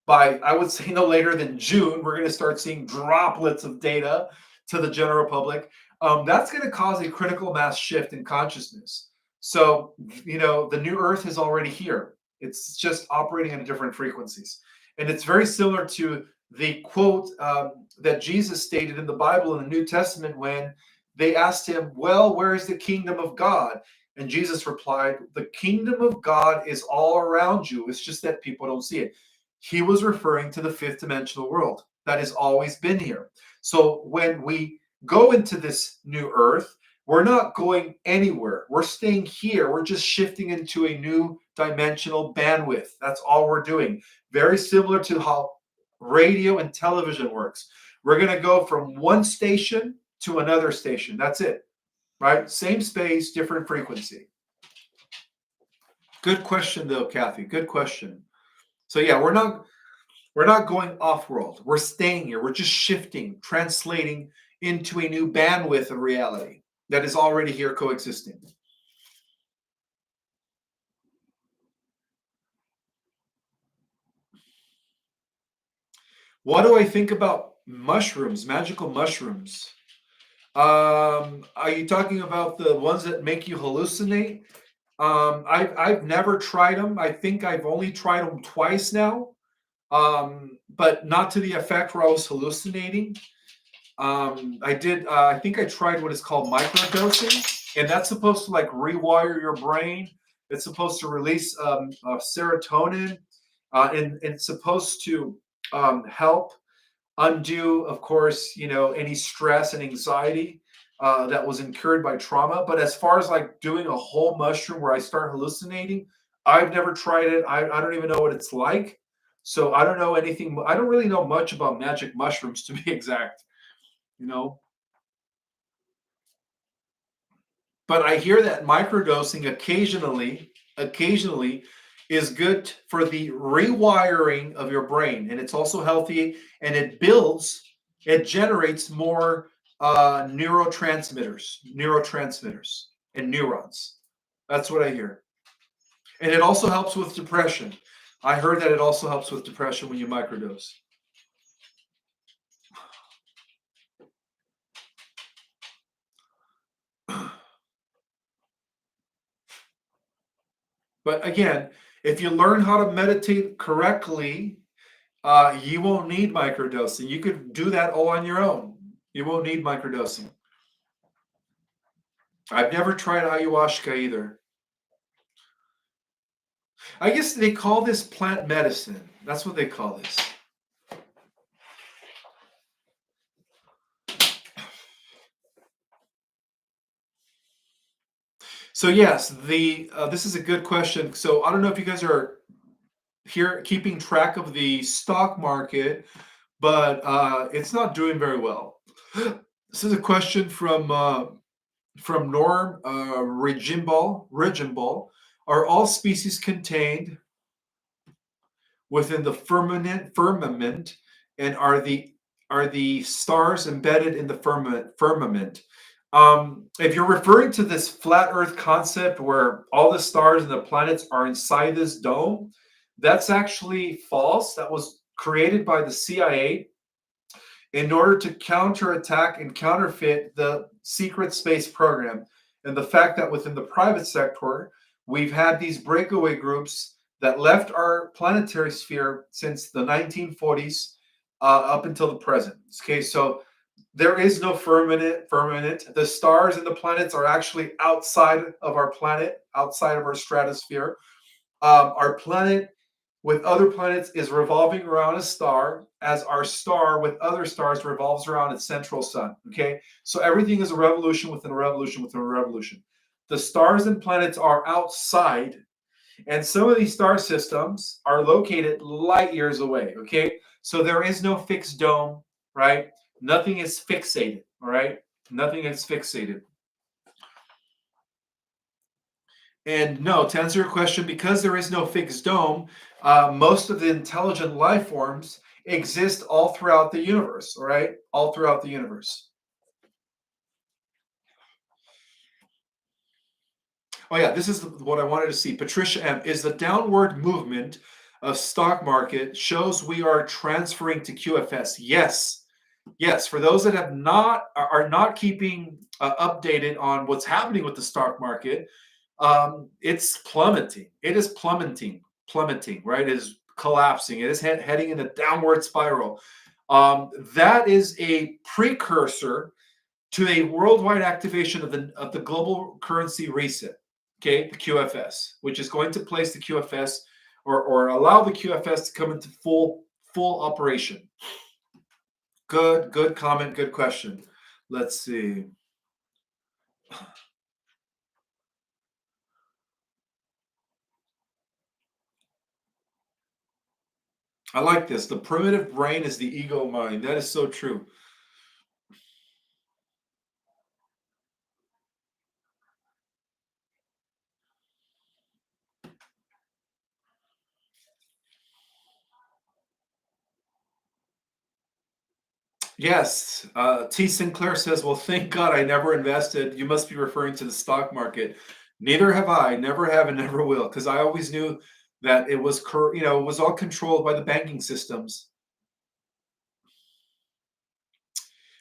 by I would say no later than June, we're going to start seeing droplets of data to the general public. That's going to cause a critical mass shift in consciousness. So, the new Earth is already here. It's just operating at different frequencies. And it's very similar to the quote that Jesus stated in the Bible in the New Testament when they asked him, well, where is the kingdom of God? And Jesus replied, the kingdom of God is all around you. It's just that people don't see it. He was referring to the fifth dimensional world that has always been here. So when we go into this new Earth, we're not going anywhere. We're staying here. We're just shifting into a new dimensional bandwidth. That's all we're doing. Very similar to how radio and television works. We're going to go from one station to another station. That's it, right? Same space, different frequency. Good question, though, Kathy. Good question. So yeah, we're not going off world. We're staying here. We're just shifting, translating into a new bandwidth of reality that is already here coexisting. What do I think about mushrooms, magical mushrooms? Are you talking about the ones that make you hallucinate? I've never tried them. I think I've only tried them twice now, but not to the effect where I was hallucinating. I think I tried what is called microdosing, and that's supposed to like rewire your brain. It's supposed to release serotonin, and it's supposed to help undo, of course, any stress and anxiety that was incurred by trauma. But as far as like doing a whole mushroom where I start hallucinating, I've never tried it. I don't even know what it's like. So I don't know anything. I don't really know much about magic mushrooms to be exact, you know. But I hear that microdosing occasionally is good for the rewiring of your brain, and it's also healthy, and it generates more neurotransmitters, and neurons. That's what I hear. And it also helps with depression. I heard that it also helps with depression when you microdose. But again, if you learn how to meditate correctly, you won't need microdosing. You could do that all on your own. You won't need microdosing. I've never tried ayahuasca either. I guess they call this plant medicine. That's what they call this. So yes, the this is a good question. So I don't know if you guys are here keeping track of the stock market, but it's not doing very well. This is a question from Norm Rigimball. Are all species contained within the firmament, and are the stars embedded in the firmament? If you're referring to this flat Earth concept where all the stars and the planets are inside this dome, that's actually false. That was created by the CIA in order to counterattack and counterfeit the secret space program. And the fact that within the private sector, we've had these breakaway groups that left our planetary sphere since the 1940s up until the present. Okay, so there is no firmament. The stars and the planets are actually outside of our planet, outside of our stratosphere. Our planet with other planets is revolving around a star, as our star with other stars revolves around its central sun. Okay, so everything is a revolution within a revolution within a revolution. The stars and planets are outside, and some of these star systems are located light years away. Okay, so there is no fixed dome, right? Nothing is fixated. All right, nothing is fixated. And no, to answer your question, because there is no fixed dome, most of the intelligent life forms exist all throughout the universe, all right? All throughout the universe. Oh, yeah, this is what I wanted to see. Patricia M. Is the downward movement of stock market shows we are transferring to QFS? Yes. Yes, for those that have not are not keeping updated on what's happening with the stock market, it's plummeting. It is plummeting. Right? It is collapsing. It is heading in a downward spiral. That is a precursor to a worldwide activation of the global currency reset. Okay, the QFS, which is going to place the QFS or allow the QFS to come into full operation. Good comment, good question. Let's see. I like this. The primitive brain is the ego mind. That is so true. Yes. T. Sinclair says, well, thank God I never invested. You must be referring to the stock market. Neither have I. Never have and never will. Because I always knew that it was, it was all controlled by the banking systems.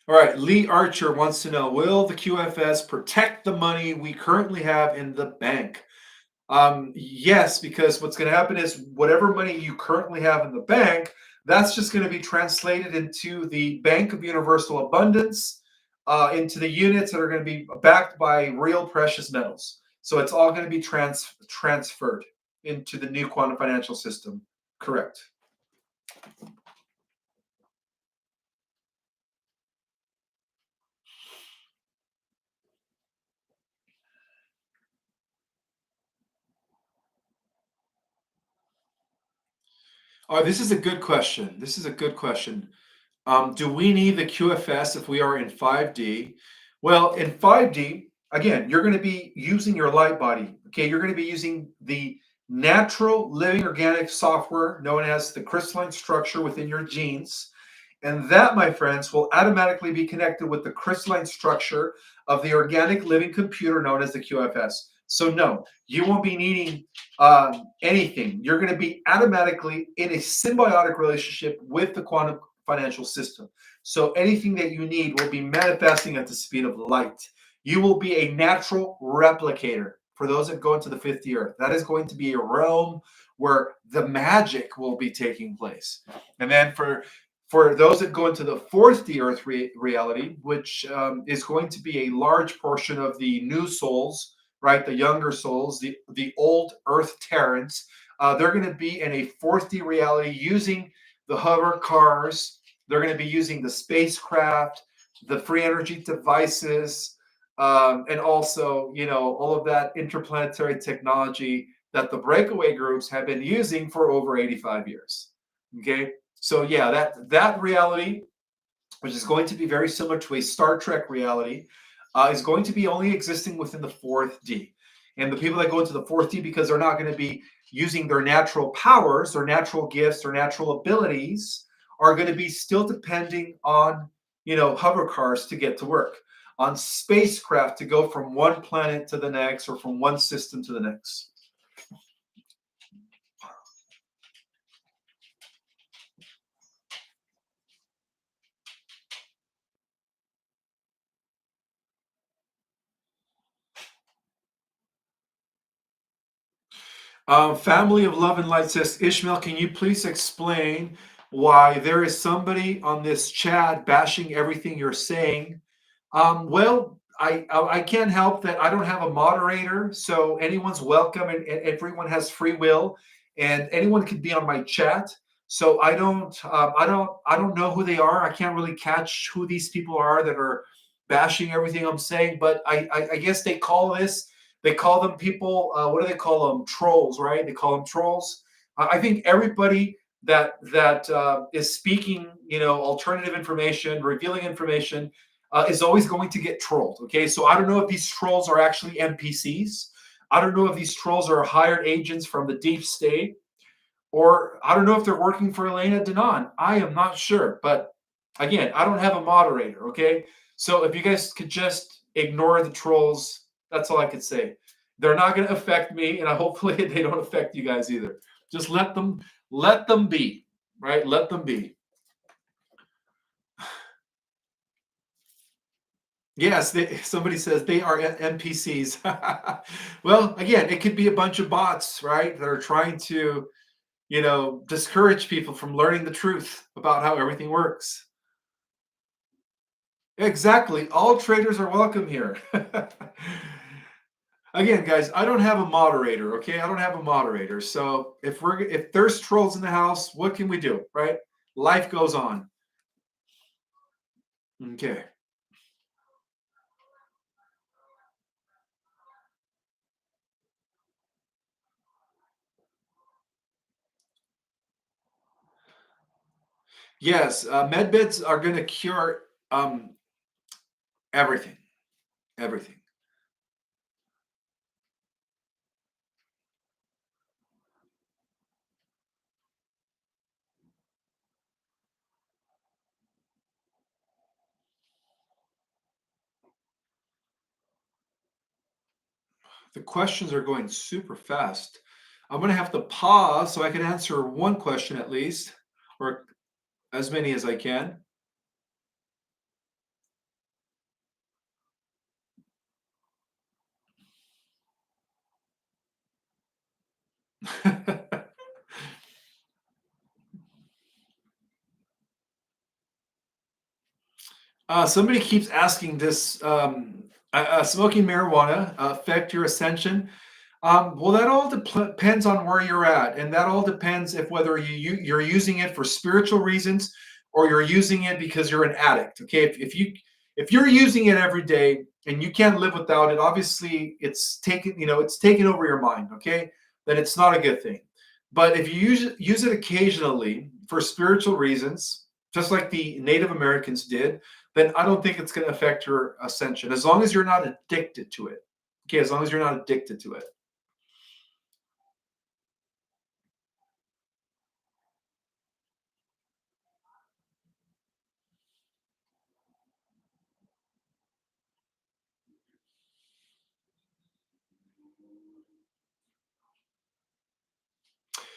All right. Lee Archer wants to know, will the QFS protect the money we currently have in the bank? Yes, because what's going to happen is whatever money you currently have in the bank, that's just going to be translated into the Bank of Universal Abundance, into the units that are going to be backed by real precious metals. So it's all going to be transferred into the new quantum financial system. Correct. Oh, this is a good question. This is a good question. Do we need the QFS if we are in 5D? Well, in 5D, again, you're going to be using your light body. Okay, you're going to be using the natural living organic software known as the crystalline structure within your genes. And that, my friends, will automatically be connected with the crystalline structure of the organic living computer known as the QFS. So, no, you won't be needing anything. You're going to be automatically in a symbiotic relationship with the quantum financial system. So, anything that you need will be manifesting at the speed of light. You will be a natural replicator. for those that go into the fifth year. That is going to be a realm where the magic will be taking place. And then for those that go into the fourth the earth reality, which is going to be a large portion of the new souls, right? The younger souls, the old earth terrans, they're going to be in a fourth D reality using the hover cars. They're going to be using the spacecraft, the free energy devices, and also, all of that interplanetary technology that the breakaway groups have been using for over 85 years. Okay, so yeah, that reality, which is going to be very similar to a Star Trek reality, is going to be only existing within the fourth D. And the people that go into the fourth D, because they're not going to be using their natural powers, their natural gifts, their natural abilities, are going to be still depending on, hover cars to get to work, on spacecraft to go from one planet to the next or from one system to the next. Family of Love and Light says, Ishmael, can you please explain why there is somebody on this chat bashing everything you're saying? Well, I can't help that I don't have a moderator, so anyone's welcome, and everyone has free will, and anyone can be on my chat. So I don't know who they are. I can't really catch who these people are that are bashing everything I'm saying. But I guess they call them people. What do they call them? Trolls, right? They call them trolls. I think everybody that is speaking, alternative information, revealing information, is always going to get trolled. Okay, so I don't know if these trolls are actually NPCs. I don't know if these trolls are hired agents from the deep state, or I don't know if they're working for Elena Denon. I am not sure, but again, I don't have a moderator. Okay, so if you guys could just ignore the trolls, that's all I could say. They're not going to affect me, and hopefully they don't affect you guys either. Just let them be, right? Let them be. Yes, somebody says they are NPCs. Well, again, it could be a bunch of bots, right? That are trying to, discourage people from learning the truth about how everything works. Exactly. All traders are welcome here. Again, guys, I don't have a moderator, okay? I don't have a moderator. So if there's trolls in the house, what can we do, right? Life goes on. Okay. Yes, med beds are going to cure everything. Everything. The questions are going super fast. I'm going to have to pause so I can answer one question at least, or as many as I can. Somebody keeps asking this, smoking marijuana affect your ascension? Well, that all depends on where you're at, and that all depends if whether you're using it for spiritual reasons or you're using it because you're an addict. Okay, if you're using it every day and you can't live without it, obviously it's taken over your mind. Okay, then it's not a good thing. But if you use it occasionally for spiritual reasons, just like the Native Americans did, then I don't think it's going to affect your ascension as long as you're not addicted to it. Okay, as long as you're not addicted to it.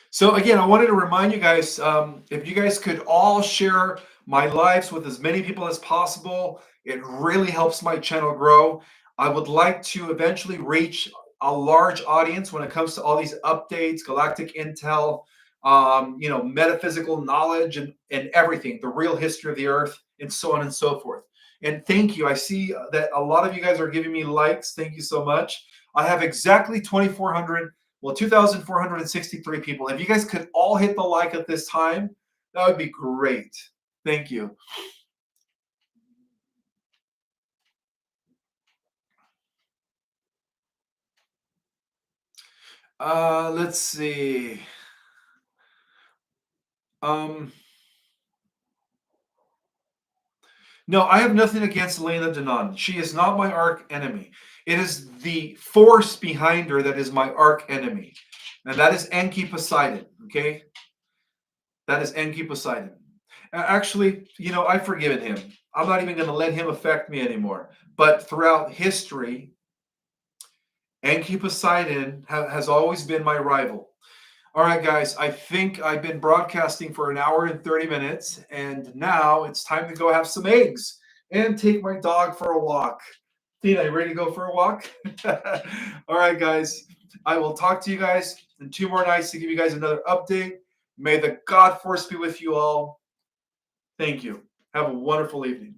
So again, I wanted to remind you guys, if you guys could all share my lives with as many people as possible, it really helps my channel grow. I would like to eventually reach a large audience when it comes to all these updates, galactic intel, metaphysical knowledge, and everything, the real history of the Earth, and so on and so forth. And thank you. I see that a lot of you guys are giving me likes. Thank you so much. I have exactly 2,400, well, 2,463 people. If you guys could all hit the like at this time, that would be great. Thank you. Let's see. Um, no, I have nothing against Lena Denon. She is not my arch enemy. It is the force behind her that is my arch enemy. And that is Enki Poseidon. Okay? That is Enki Poseidon. Actually, I've forgiven him. I'm not even going to let him affect me anymore. But throughout history, Enki Poseidon has always been my rival. All right, guys, I think I've been broadcasting for an hour and 30 minutes, and now it's time to go have some eggs and take my dog for a walk. Tina, you ready to go for a walk? All right, guys, I will talk to you guys in 2 more nights to give you guys another update. May the God force be with you all. Thank you. Have a wonderful evening.